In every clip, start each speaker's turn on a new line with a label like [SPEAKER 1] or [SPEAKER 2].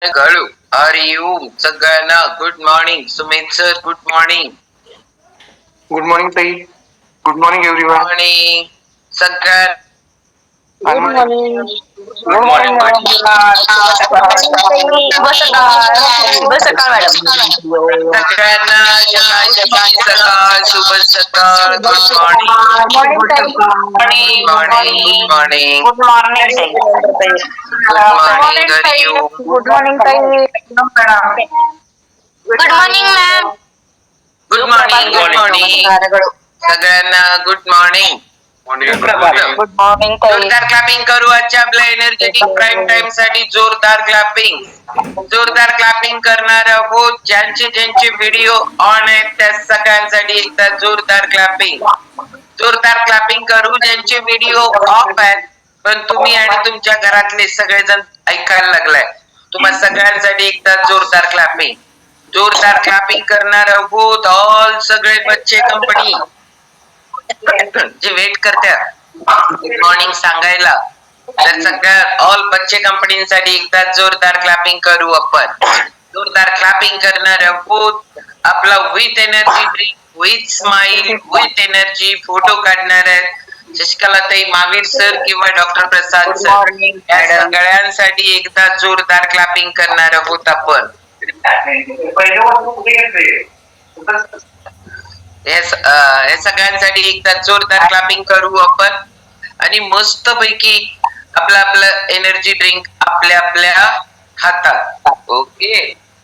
[SPEAKER 1] Hello, are you? सगळ्यांना good morning. Sumit sir good morning.
[SPEAKER 2] Good morning ताई. Good morning everyone.
[SPEAKER 1] Morning सगळ्या.
[SPEAKER 2] Good morning.
[SPEAKER 1] Good morning. सगळ्यांना सकाळची सकाळ शुभ सकाळ. Good morning. Morning good morning.
[SPEAKER 3] Good morning
[SPEAKER 1] good morning Hari Om.
[SPEAKER 3] Good morning ताई. Good morning ma'am.
[SPEAKER 1] Good morning good morning सगळ्यांना good morning.
[SPEAKER 3] Good morning ताई.
[SPEAKER 1] जोरदार क्लॅपिंग करू आजच्या आपल्या एनर्जेटिक प्राईम टाइम साठी. जोरदार क्लॅपिंग. जोरदार क्लॅपिंग करणार आहोत. ज्यांचे ज्यांचे व्हिडिओ ऑन आहेत त्या सगळ्यांसाठी एकदा जोरदार क्लॅपिंग. जोरदार क्लॅपिंग करू ज्यांचे व्हिडिओ ऑफ आहेत पण तुम्ही आणि तुमच्या घरातले सगळेजण ऐकायला लागलाय. तुम्हा सगळ्यांसाठी एकदा जोरदार क्लॅपिंग. जोरदार क्लॅपिंग करणार आहोत ऑल सगळे बच्चे कंपनी जे वेट करतात गुड मॉर्निंग सांगायला. तर सगळ्या ऑल बच्चे कंपनीसाठी एकदा जोरदार क्लॅपिंग करू आपण. जोरदार क्लॅपिंग करणार आहोत. आपला with energy drink with smile with energy photo काढणार आहेत शशिकलाताई महावीर सर किंवा डॉक्टर प्रसाद सर. या सगळ्यांसाठी एकदा जोरदार क्लॅपिंग करणार आहोत आपण. हे सगळ्यांसाठी एकदा जोरदार क्लॅपिंग करू आपण. आणि मस्त पैकी आपलं एनर्जी ड्रिंक आपल्या आपल्या हातात. ओके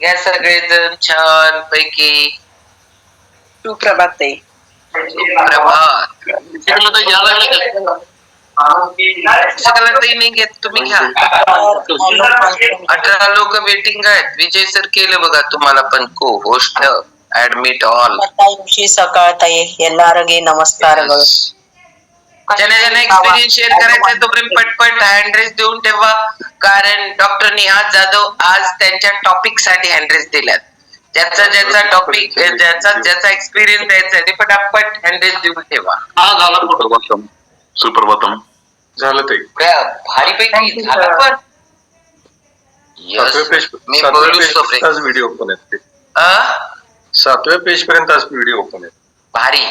[SPEAKER 1] या सगळेजण छान पैकी
[SPEAKER 3] सुप्रभात ताई.
[SPEAKER 1] प्रभात. सगळ्यांनाही नाही घेत तुम्ही घ्या. 18 लोक वेटिंग आहेत. विजय सर केलं बघा तुम्हाला पण को होस्ट ऍडमिट ऑल.
[SPEAKER 3] सकाळ ताई ಎಲ್ಲರಿಗೆ नमस्कारಗಳು.
[SPEAKER 1] ज्यांना ज्यांना एक्सपिरियन्स शेअर करायचा आहे तोपर्यंत पटपट हँड रेस देऊन ठेवा. कारण डॉक्टर निहाल जाधव आज त्यांच्या टॉपिक साठी हँड रेस दिल्यात. ज्याचा ज्याचा टॉपिक ज्याचा एक्सपिरियन्स द्यायचा आहे ते पटापट हँड रेस देऊन ठेवा.
[SPEAKER 2] सुप्रभातम. झालं ते
[SPEAKER 1] भारीपैकी झालं पण. मी बोलू
[SPEAKER 2] व्हिडिओ ओपन आहेत. 7व्या पेज पर्यंत आज व्हिडिओ ओपन आहेत.
[SPEAKER 1] भारी.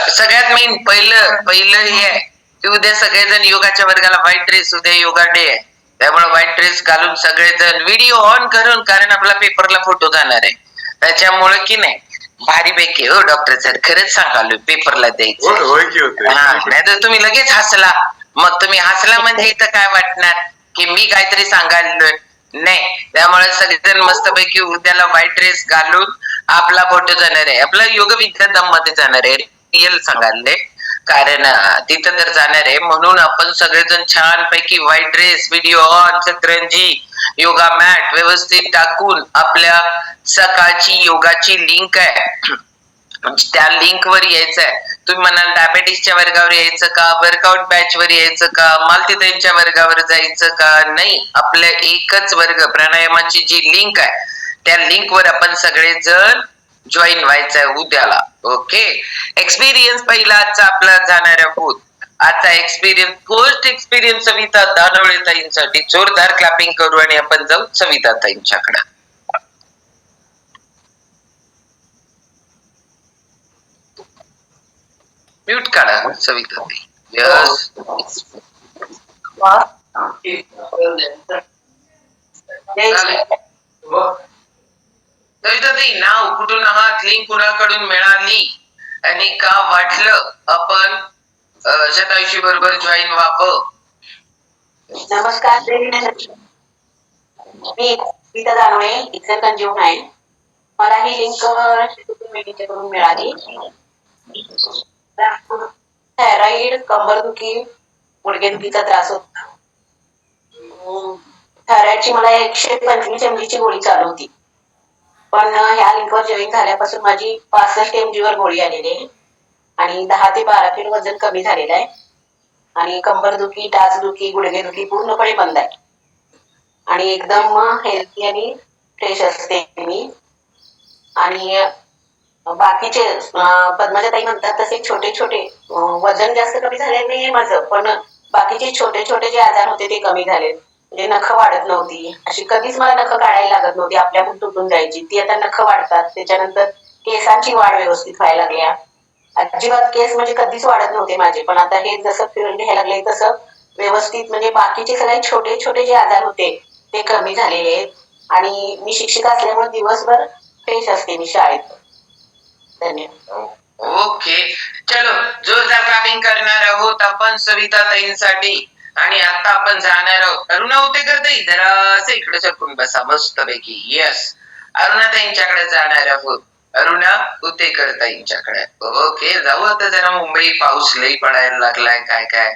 [SPEAKER 1] सगळ्यात मेन पहिलं हे आहे की उद्या सगळेजण योगाच्या वर्गाला व्हाईट ड्रेस. उद्या योगा डे आहे त्यामुळे व्हाईट ड्रेस घालून सगळेजण व्हिडिओ ऑन करून. कारण आपला पेपरला फोटो जाणार आहे त्याच्यामुळे की नाही भारीपैकी. हो डॉक्टर सर खरंच सांगालो पेपरला द्यायचं. नाही तर तुम्ही लगेच हसला. मग तुम्ही हसला म्हणजे इथं काय वाटणार की मी काहीतरी सांगायलोय. नाही त्यामुळे सगळेजण मस्तपैकी उद्याला व्हाईट ड्रेस घालून आपला फोटो जाणार आहे. आपला योग विद्याधाम मध्ये जाणार आहे. रिअल सांगायले कारण तिथं तर जाणार आहे म्हणून आपण सगळेजण छान पैकी व्हाईट ड्रेस व्हिडिओ ऑन सतरंजी योगा मॅट व्यवस्थित टाकून आपल्या सकाळची योगाची लिंक आहे त्या लिंक वर यायचंय. तुम्ही म्हणाल डायबेटिसच्या वर्गावर यायचं का वर्कआउट बॅच वर यायचं का मालतीताईंच्या वर्गावर जायचं का. नाही आपल्या एकच वर्ग प्राणायामाची जी लिंक आहे त्या लिंक वर आपण सगळेजण जॉईन व्हायचंय उद्याला. ओके एक्सपिरियन्स पहिला आजचा आपला जाणार आहोत. आजचा एक्सपिरियन्स फर्स्ट एक्सपिरियन्स सविता दानवळे ताईंसाठी. जोरदार क्लॅपिंग करू आणि आपण जाऊ सविता ताईंच्याकडे. म्यूट काढा सविता ताई. यस सविता ताई नाव कुठून आहात लिंक कुणाकडून मिळाली आणि का वाटलं आपण 87 बरोबर जॉईन व्हावं.
[SPEAKER 4] नमस्कार मी गीता दानवे इचलकरंजीहून आहे. मला ही लिंक कडून मिळाली. थायरॉइड कंबरदुखी गुडघेदुखीचा त्रास होता. थायरॉइडची मला 125 mg ची गोळी चालू होती पण ह्या लिंकवर जॉईन झाल्यापासून माझी 65 mg वर गोळी आलेली आहे आणि 10 ते 12 किलो वजन कमी झालेलं आहे आणि कंबरदुखी टाचदुखी गुडघेदुखी पूर्णपणे बंद आहे आणि एकदम हेल्थी आणि फ्रेश असते मी. आणि बाकीचे पद्मजाताई म्हणतात तसे छोटे छोटे वजन जास्त कमी झाले नाहीये माझं पण बाकीचे छोटे छोटे जे आजार होते ते कमी झाले. म्हणजे नखं वाढत नव्हती, अशी कधीच मला नखं काढायला लागत नव्हती, आपल्याकडून तुटून जायची ती. आता नखं वाढतात. त्याच्यानंतर केसांची वाढ व्यवस्थित व्हायला लागल्या. अजिबात केस म्हणजे कधीच वाढत नव्हते माझे, पण आता हे जसं फिरून घ्यायला लागले तसं व्यवस्थित, म्हणजे बाकीचे सगळे छोटे छोटे जे आजार होते ते कमी झालेले आहेत. आणि मी शिक्षिका असल्यामुळे दिवसभर फ्रेश असते मी शाळेत. धन्यवाद.
[SPEAKER 1] ओके, चलो जोरदार क्लॅपिंग करणार आहोत आपण सविता ताईंसाठी. आणि आता आपण जाणार आहोत अरुणा उतेकर ताई, जरा इकडे सरकून बसा मस्त पैकी. येस, अरुणा ताईंच्याकडे जाणार आहोत. अरुणा उतेकर ताईंच्याकडे. ओके, जाऊ आता. जरा मुंबई पाऊस लई पडायला लागलाय. काय काय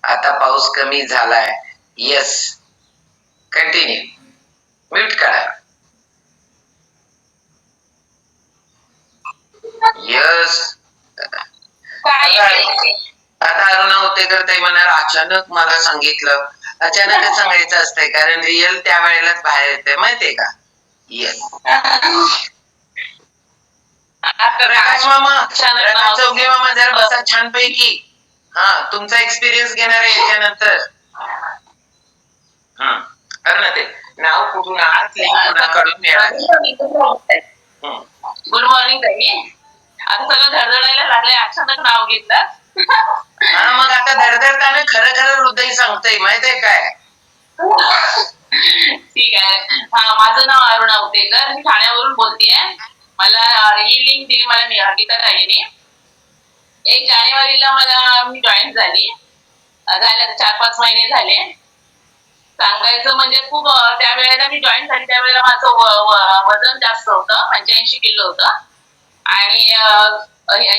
[SPEAKER 1] आता पाऊस कमी झालाय. Yes, continue. म्यूट करा. यस, आता अरुणा उतेकर ताई म्हणाल अचानक मला सांगितलं. अचानकच सांगायचं असतंय, कारण रिअल त्या वेळेलाच बाहेर येते, माहितीये का. येस, प्रकाश मामा, प्रकाश चौघे मामा, जरा बसा छानपैकी. हा, तुमचा एक्सपिरियन्स घेणार आहे याच्यानंतर. अरुणा ते नाव कुठून आहात, कुणाकडून मिळालं.
[SPEAKER 3] गुड मॉर्निंग ताई. आता सगळं धडधडायला लागलंय, अचानक नाव घेतलं.
[SPEAKER 1] हा, मग आता धडधडताना खरं खरं हृदय सांगतंय, माहितीये काय.
[SPEAKER 3] ठीक आहे. हा, माझं नाव अरुणा उतेकर, मी ठाण्यावरून बोलतेय. मला ही लिंक दिली मला गीता ताईने. 1 जानेवारीला मी जॉईन झाली. झाले 4-5 महिने झाले. सांगायचं म्हणजे खूप, त्यावेळेला मी जॉईन झाली त्यावेळेला माझं वजन जास्त होतं, 85 किलो होतं. आणि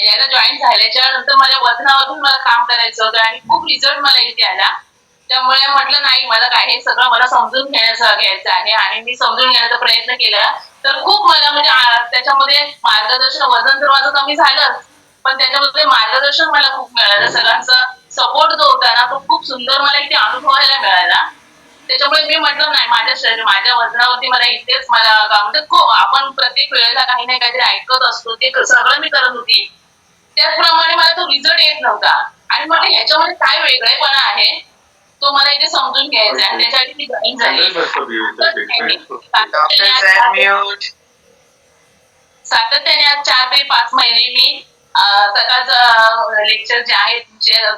[SPEAKER 3] याला जॉईन झाल्याच्या नंतर माझ्या वजनावरून मला काम करायचं होतं आणि खूप रिझल्ट मला इथे आला. त्यामुळे म्हटलं नाही, मला काय हे सगळं मला समजून घ्यायचं आहे. आणि मी समजून घेण्याचा प्रयत्न केला. तर खूप मला म्हणजे त्याच्यामध्ये मार्गदर्शन, वजन तर माझं कमी झालं, पण त्याच्यामध्ये मार्गदर्शन मला खूप मिळालं. सगळ्यांचा सपोर्ट जो होता ना, तो खूप सुंदर मला इथे अनुभवायला मिळाला. त्याच्यामुळे मी म्हटलं नाही, माझ्या वजनावरती मला इथेच म्हणजे खूप, आपण प्रत्येक वेळेला काही नाही काहीतरी ऐकत असतो, ते सगळं मी करत होती. त्याचप्रमाणे मला तो रिझल्ट येत नव्हता. आणि म्हटलं ह्याच्यामध्ये काय वेगळेपणा आहे तो मला इथे समजून घ्यायचा आहे. त्याच्यासाठी मी जॉईन झाली. सातत्याने आज 4 ते 5 महिने मी सकाळचं लेक्चर जे आहे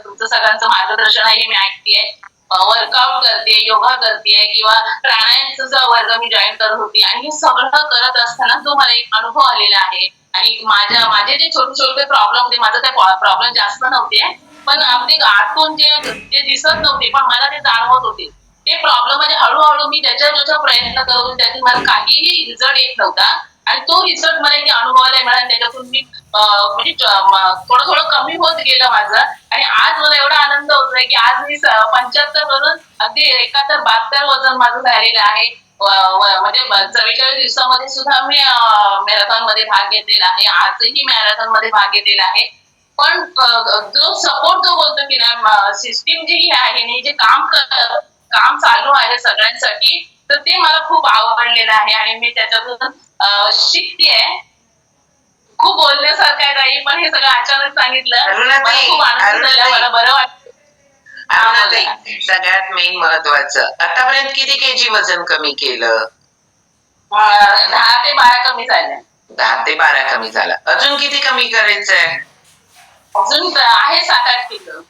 [SPEAKER 3] तुमचं सगळ्यांचं मार्गदर्शन आहे मी ऐकतेय, वर्कआउट करते, योगा करते, किंवा प्राणायामचा वर्ग मी जॉईन करत होती. आणि हे सगळं करत असताना जो मला एक अनुभव आलेला आहे. आणि माझे जे छोटे छोटे प्रॉब्लेम होते, माझं काही प्रॉब्लेम जास्त नव्हते, पण अगदी आतून जे दिसत नव्हते पण मला ते जाणवत होते, ते प्रॉब्लेम म्हणजे हळूहळू मी त्याच्या प्रयत्न करून त्यातून मला काहीही रिझल्ट येत नव्हता. आणि तो रिझल्ट मला इथे अनुभवायला मिळाला. त्याच्यातून मी म्हणजे थोडं थोडं कमी होत गेलं माझं. आणि आज मला एवढा आनंद होतोय की आज मी 75 वरून अगदी 71-72 वजन माझं झालेलं आहे. म्हणजे 44 दिवसामध्ये सुद्धा मी मॅरेथॉन मध्ये भाग घेतलेला आहे. आजही मॅरेथॉन मध्ये भाग घेतलेला आहे. पण जो सपोर्ट जो बोलतो की ना, सिस्टीम जी आहे ना, जे काम चालू आहे सगळ्यांसाठी, तर ते मला खूप आवडलेलं आहे. आणि मी त्याच्यातून शिकतेय. खूप बोलण्यासारखं आहे ताई, पण हे सगळं अचानक सांगितलं, मला खूप आनंद झाला, मला बरं वाटतं.
[SPEAKER 1] सगळ्यात मेन महत्वाचं, आतापर्यंत किती केजी वजन कमी केलं?
[SPEAKER 3] 10 ते 12 कमी झालं.
[SPEAKER 1] 10 ते 12 कमी झालं. अजून किती कमी करायचंय?
[SPEAKER 3] अजून आहे 7-8 किलो.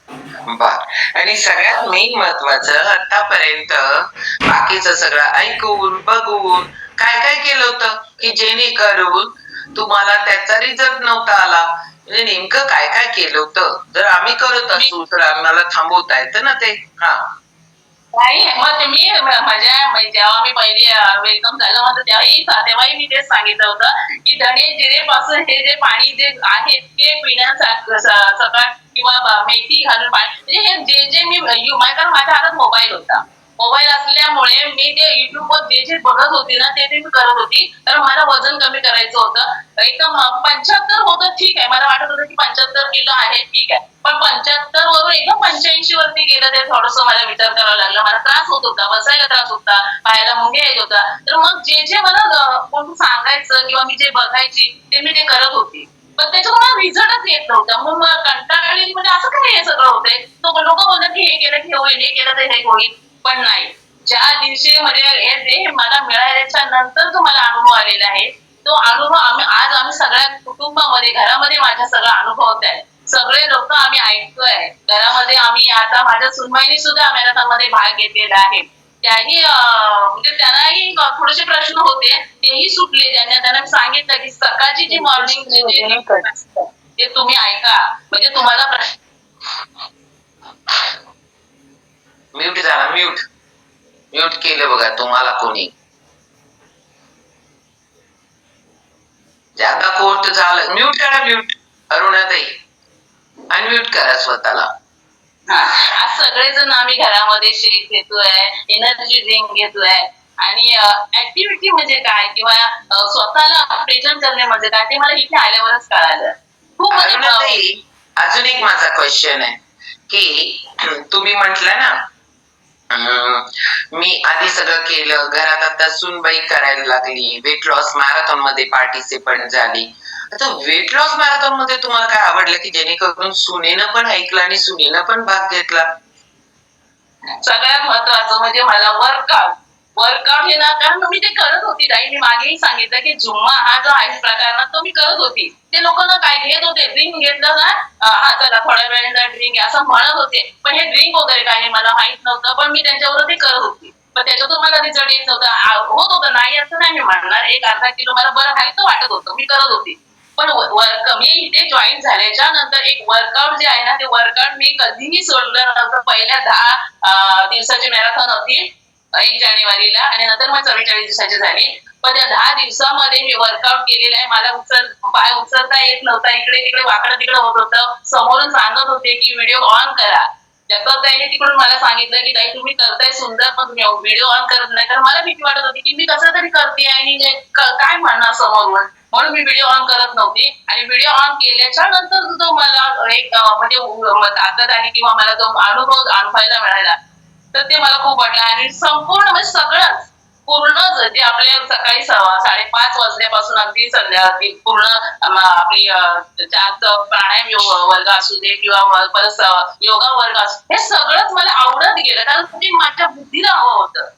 [SPEAKER 1] बर. आणि सगळ्यात मेन महत्वाचं, आतापर्यंत बाकीचं सगळं ऐकून बघून काय काय केलं होतं की जेणेकरून तुम्हाला त्याचा रिझल्ट नव्हता आला? म्हणजे नेमकं काय काय केलं होतं? जर आम्ही करत असू तर आम्हाला थांबवता येतं ना ते. हा,
[SPEAKER 3] नाही, मग मी जेव्हा मी पहिली वेलकम झालं होतं तेव्हाही मी तेच सांगितलं होतं की धणे जिरे पासून हे जे पाणी जे आहे ते पिण्यासाठी सकाळ किंवा मेथी घालून पाणी, म्हणजे हे जे मी कारण माझ्या हातात मोबाईल होता. मोबाईल असल्यामुळे मी ते युट्यूबवर जे बघत होते ना ते मी करत होती. तर मला वजन कमी करायचं होतं. एकदम 75 होतं, ठीक आहे, मला वाटत होतं की 75 किलो आहे, ठीक आहे. पण 75 वरून एकदम 85 वरती गेलं, ते थोडंसं मला विचार करावा लागला. मला त्रास होत होता, बसायला त्रास होता, पायाला मुंग्या येत होता. तर मग जे मला कोण सांगायचं किंवा मी जे बघायची ते मी ते करत होती, पण त्याच्यामुळे रिझल्टच येत नव्हता. मग कंटाळली, म्हणजे असं काय हे सगळं होतंय. लोक बोलतात की हे केलं की होईल, हे केलं तर हे होईल, पण नाही. ज्या दिवशी म्हणजे हे मला मिळाल्याच्या नंतर जो मला अनुभव आलेला आहे, तो अनुभव आम्ही सगळ्या कुटुंबामध्ये घरामध्ये माझ्या सगळा अनुभव होत आहे. सगळे लोक आम्ही ऐकतोय घरामध्ये. आम्ही आता माझ्या सुनबाईनी सुद्धा मॅरेथॉनमध्ये भाग घेतलेला आहे. त्याही म्हणजे त्यांनाही थोडेसे प्रश्न होते, तेही सुटले. त्यांना सांगितलं की सकाळची जी मॉर्निंग ते तुम्ही ऐका, म्हणजे तुम्हाला प्रश्न.
[SPEAKER 1] म्यूट झाला, म्यूट केलं बघा तुम्हाला कोणी. जादा कोर्ट झालं. म्यूट करा, म्यूट. अरुणाताई अनम्यूट करा स्वतःला.
[SPEAKER 3] आज सगळेजण आम्ही घरामध्ये शेक घेतोय, एनर्जी ड्रिंक घेतोय आणि ऍक्टिव्हिटी म्हणजे काय किंवा स्वतःला प्रेझेंट करणे म्हणजे काय ते मला इथे आल्यावरच कळालं. खूप म्हणजे
[SPEAKER 1] अरुणाताई, अजून एक माझा क्वेश्चन आहे की तुम्ही म्हटलं ना मी आधी सगळं केलं, घरात आता सूनबाई करायला लागली, वेट लॉस मॅरेथॉन मध्ये पार्टिसिपंट झाली. आता वेट लॉस मॅरेथॉन मध्ये तुम्हाला काय आवडलं की जेणेकरून सुनेनं पण ऐकलं आणि सुनेनं पण भाग घेतला?
[SPEAKER 3] सगळ्यात महत्वाचं म्हणजे मला वर्कआउट हे ना, कारण मी ते करत होती ताई. मी मागेही सांगितलं की झुम्मा हा जो आहे प्रकार ना, तो मी करत होती. ते लोक ना काय घेत होते, ड्रिंक घेतलं ना, हा चला थोड्या वेळेला ड्रिंक असं म्हणत होते. पण हे ड्रिंक वगैरे काय मला माहित नव्हतं, पण मी त्यांच्याबरोबर ते करत होती. पण त्याच्यातून मला रिझल्ट येत नव्हता. होत होतं, नाही असं नाही मी म्हणणार. 1-अर्धा किलो मला बरं हलकं वाटत होतं, मी करत होती. पण मी इथे जॉईन झाल्याच्या नंतर एक वर्कआउट जे आहे ना, ते वर्कआउट मी कधीही सोडलं नव्हतं. पहिल्या 10 दिवसाची मॅरेथॉन होती 1 जानेवारीला आणि नंतर मग 44 दिवसाची झाली. पण त्या 10 दिवसामध्ये मी वर्कआउट केलेलं आहे. मला पाय उचलता येत नव्हता, इकडे तिकडे वाकडं तिकडं होत होतं. समोरून सांगत होते की व्हिडिओ ऑन करा. जगताईने तिकडून मला सांगितलं की ताई तुम्ही करताय सुंदर, पण तुम्ही व्हिडिओ ऑन करत नाही. तर मला भीती वाटत होती की मी कसं तरी करते आणि काय म्हणणार समोरून, म्हणून मी व्हिडिओ ऑन करत नव्हती. आणि व्हिडिओ ऑन केल्याच्या नंतर जो मला एक म्हणजे ताकद आली किंवा मला जो अनुभव अनुभवायला मिळाला, तर ते मला खूप वाटलं. आणि संपूर्ण म्हणजे सगळंच पूर्णच जे आपल्या सकाळी 5:30 वाजल्यापासून अगदी संध्याकाळी पूर्ण आपली 4 प्राणायाम वर्ग असू दे किंवा परत योगा वर्ग असू, हे सगळंच मला आवडत गेलं. कारण ते माझ्या बुद्धीला हवं होतं,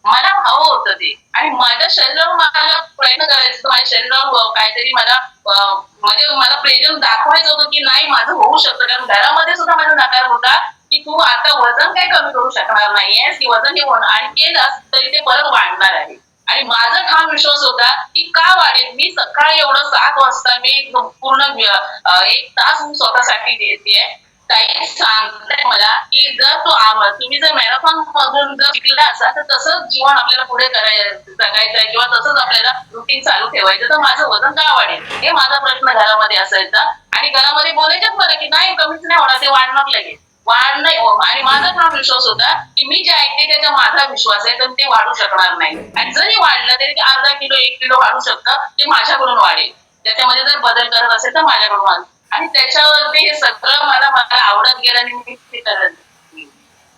[SPEAKER 3] मला हवं होतं ते. आणि माझ्या शरीरावर मला प्रयत्न करायचा, माझ्या शरीरावर काहीतरी मला म्हणजे मला प्रेझेंट दाखवायचं होतं की नाही माझं होऊ शकतं. कारण घरामध्ये सुद्धा माझा नकार होता की तू आता वजन काही कमी करू शकणार नाहीयेस, की वजन हे होणार आणि केलंस तरी ते परत वाढणार आहे. आणि माझा ठाम विश्वास होता की का वाढेल. मी सकाळी एवढं 7 वाजता मी पूर्ण 1 तास स्वतःसाठी देते. ताई सांगताय मला की जर तुम्ही जर मॅरेथॉन मधून जर शिकला असाल तर तसंच जीवन आपल्याला पुढे जगायचंय किंवा तसंच आपल्याला रुटीन चालू ठेवायचं, तर माझं वजन का वाढेल हे माझा प्रश्न घरामध्ये असायचा. आणि घरामध्ये बोलायच्याच मला की नाही कमीच नाही होणार, ते वाढणार लगेच नाही. आणि माझा ठाम विश्वास होता की मी जे ऐकते त्याचा माझा विश्वास आहे, तर ते वाढू शकणार नाही. आणि जरी वाढलं तरी ते अर्धा किलो 1 किलो वाढू शकतं, ते माझ्याकडून वाढेल. त्याच्यामध्ये जर बदल करत असेल तर माझ्याकडून वाढेल. आणि त्याच्यावरती हे सगळं मला आवडत गेलं आणि मी ते करत.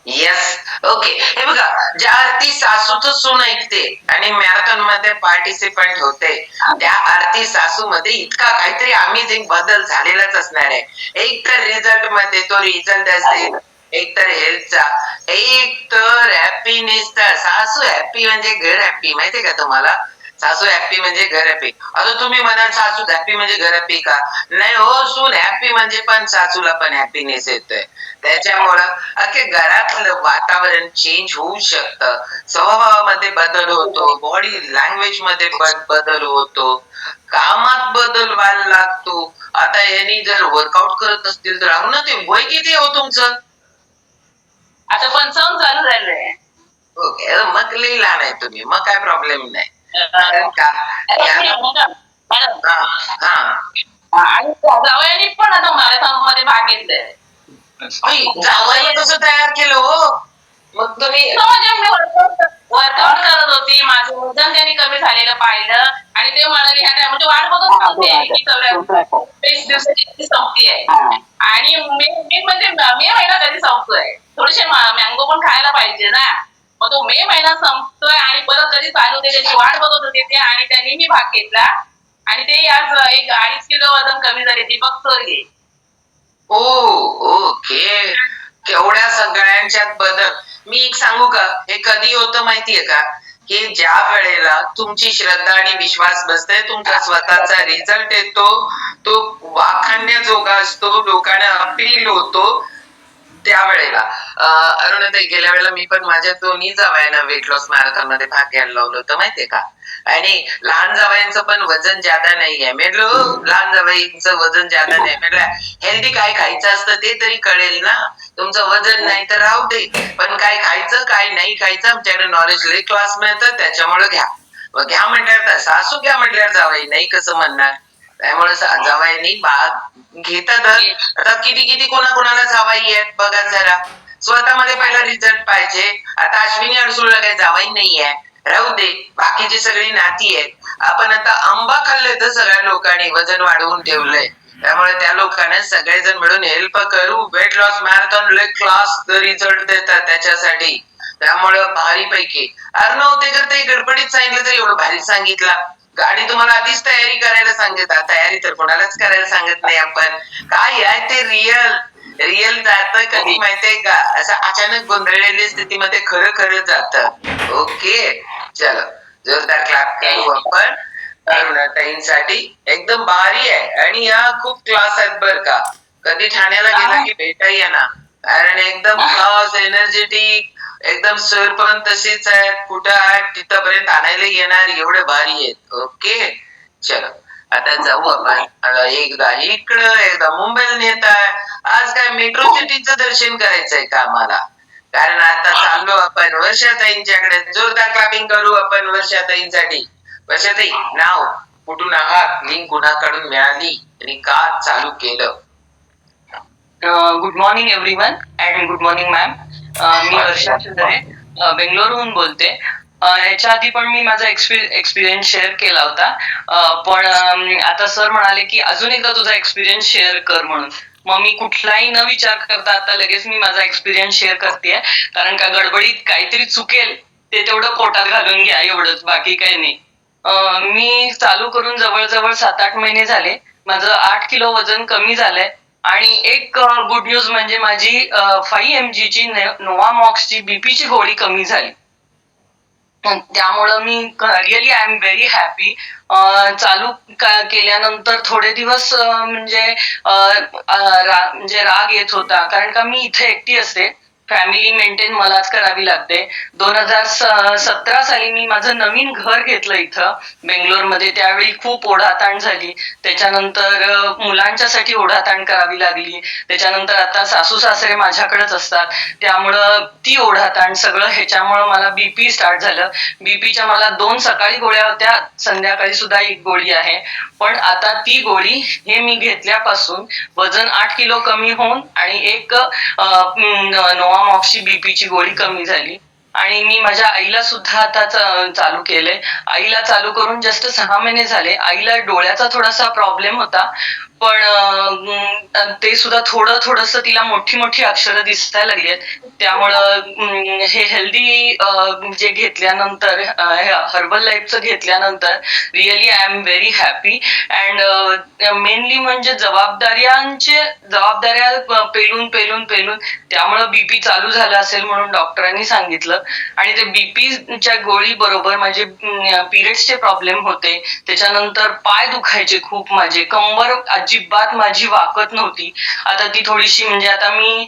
[SPEAKER 1] Yes, okay. हे बघा, ज्या आरती सासूचं सून ऐकते आणि मॅरेथॉन मध्ये पार्टिसिपंट होते, त्या आरती सासू मध्ये इतका काहीतरी अमेझिंग बदल झालेलाच असणार आहे. एक तर रिझल्ट मध्ये तो रिझल्ट असेल, एक तर हेल्थचा, एक तर हॅपीनेसचा. सासू हॅपी म्हणजे घर हॅपी, माहितीये का तुम्हाला? सासू हॅपी म्हणजे घर हॅपी. आता तुम्ही म्हणाल सासू हॅपी म्हणजे घर हॅपी का? नाही हो, सून हॅपी म्हणजे पण सासूला पण हॅपीनेस येतोय. त्याच्यामुळं अख्खे घरातलं वातावरण चेंज होऊ शकतं, स्वभावामध्ये बदल होतो, बॉडी लँग्वेज मध्ये बदल होतो, कामात बदल व्हायला लागतो. आता यांनी जर वर्कआउट करत असतील तर ना, ते वय किती हो तुमचं?
[SPEAKER 3] आता 55 चालू झालंय.
[SPEAKER 1] ओके, मग लई लहान आहे तुम्ही, मग काय प्रॉब्लेम नाही. कारण का
[SPEAKER 3] आणि जावयाने पण आता मॅरेथॉन मध्ये भाग घेतलाय.
[SPEAKER 1] जावयाने कसं तयार केलं हो मग तुम्ही?
[SPEAKER 3] वर्कआउट करत होती, माझं वजन त्यांनी कमी झालेलं पाहिलं आणि ते म्हणाले ह्या टायमाची वाट बघत होते की 24 दिवसाची संपतीये. आणि मे महिना कधी संपतोय, थोडेसे मँगो पण खायला पाहिजे ना. मग तो मे महिना संपतोय आणि परत कधी चालू होते त्याची वाट बघत होते ते. आणि त्यांनी मी भाग घेतला आणि ते आज 1-2.5 किलो वजन कमी झाले. दीपक चोरगे.
[SPEAKER 1] ओ ओके, केवढ्या सगळ्यांच्यात बदल. मी एक सांगू का, हे कधी होतं माहितीये का, की ज्या वेळेला तुमची श्रद्धा आणि विश्वास बसते, तुमचा स्वतःचा रिझल्ट येतो, तो वाखाणण्याजोगा असतो, लोकांना अपील होतो, त्यावेळेला अरुणाताई, गेल्या वेळेला मी पण माझ्या दोन्ही जावयांना वेट लॉस मॅरेथॉन मध्ये भाग घ्यायला लावलं होतं माहितीये का. आणि लहान जावयांचं पण वजन ज्यादा नाहीये. म्हटलं लहान जावयांचं वजन ज्यादा नाही, म्हटलं हेल्दी काय खायचं असतं ते तरी कळेल ना. तुमचं वजन नाही तर राहू दे, पण काय खायचं काय नाही खायचं आमच्याकडे नॉलेज लई क्लास मिळतं, त्याच्यामुळे घ्या. मग घ्या म्हटल्यावर तर सासू घ्या म्हटल्यावर जावई नाही कसं म्हणणार. त्यामुळे जावयांनी भाग घेतातच. आता किती किती कोणाकोणाला जावाई आहेत बघा जरा. स्वतःमध्ये पहिला रिझल्ट पाहिजे. आता अश्विनी अडसूळला काही जावाई नाहीये, राहू दे. बाकीची सगळी नाती आहेत. आपण आता आंबा खाल्ले तर सगळ्या लोकांनी वजन वाढवून ठेवलंय. त्यामुळे त्या लोकांना सगळेजण मिळून हेल्प करू. Weight loss marathon class result देतात त्याच्यासाठी. त्यामुळं भारी पैकी अर्णव ते करते गडबडीत सांगितलं तर एवढं भारी सांगितलं. गाडी तुम्हाला आधीच तयारी करायला सांगितलं, तयारी तर कोणालाच करायला सांगत नाही आपण. काय आहे ते रिअल जात कधी माहितीये का, असं अचानक गोंधळलेल्या स्थितीमध्ये खरं खरं जात. ओके, चलो जोरदार क्लॅप करू आपण अरुणाताईंसाठी. एकदम भारी आहे. आणि या खूप क्लास आहेत बर का. कधी ठाण्याला गेला की भेटा येणार, कारण एकदम क्लास एनर्जेटिक, एकदम सर पण तशीच आहेत, कुठं आहेत तिथपर्यंत आणायला येणार, एवढे भारी आहेत. ओके, चलो आता जाऊ आपण. एकदा इकडं एकदा मुंबईला नेत आहे. आज काय मेट्रो सिटीचं दर्शन करायचंय का आम्हाला, कारण आता चाललो आपण वर्षाताईंच्याकडे. जोरदार क्लॅपिंग करू आपण वर्षाताईंसाठी. वर्षाताई, नाव कुठून आहात, लिंक कुणाकडून मिळाली आणि का चालू केलं?
[SPEAKER 5] Good morning everyone and good morning ma'am. मी वर्षा सुंदरे बेंगलोरहून बोलते. याच्या आधी पण मी माझा एक्सपिरियन्स शेअर केला होता, पण आता सर म्हणाले की अजून एकदा तुझा एक्सपिरियन्स शेअर कर म्हणून. मग मी कुठलाही न विचार करता आता लगेच मी माझा एक्सपिरियन्स शेअर करते, कारण का गडबडीत काहीतरी चुकेल ते तेवढं पोटात घालून घ्या, एवढंच, बाकी काही नाही. मी चालू करून जवळजवळ 7-8 महिने झाले. माझं 8 किलो वजन कमी झालंय. आणि एक गुड न्यूज म्हणजे माझी 5 mg ची नोवामॉक्सची बीपीची गोळी कमी झाली. त्यामुळं मी really I am very happy. चालू केल्यानंतर थोडे दिवस म्हणजे राग येत होता, कारण का मी इथे एकटी असते, फॅमिली मेंटेन मलाच करावी लागते. 2017 साली मी माझं नवीन घर घेतलं इथं बेंगलोरमध्ये. त्यावेळी खूप ओढाताण झाली. त्याच्यानंतर मुलांच्यासाठी ओढाताण करावी लागली. त्याच्यानंतर आता सासू सासरे माझ्याकडेच असतात, त्यामुळं ती ओढाताण सगळं ह्याच्यामुळं मला बीपी स्टार्ट झालं. बीपीच्या मला 2 सकाळी गोळ्या होत्या, संध्याकाळी सुद्धा 1 गोळी आहे. पण आता ती गोळी हे मी घेतल्यापासून वजन 8 किलो कमी होऊन आणि एक नोवामॉक्सची बीपीची गोळी कमी झाली. आणि मी माझ्या आईला सुद्धा आता चालू केलंय. आईला चालू करून जस्ट 6 महिने झाले. आईला डोळ्याचा थोडासा प्रॉब्लेम होता, पण ते सुद्धा थोडंसं तिला मोठी मोठी अक्षरं दिसायला लागली आहेत. त्यामुळं हे हेल्दी जे घेतल्यानंतर, हर्बल लाईफचं घेतल्यानंतर really I am very happy. And mainly म्हणजे जबाबदाऱ्या पेलून त्यामुळं बीपी चालू झालं असेल म्हणून डॉक्टरांनी सांगितलं. आणि ते बीपीच्या गोळी बरोबर माझे पिरियड्सचे प्रॉब्लेम होते. त्याच्यानंतर पाय दुखायचे खूप, माझे कंबर अजिबात माझी वाकत नव्हती. आता ती थोडीशी, म्हणजे आता मी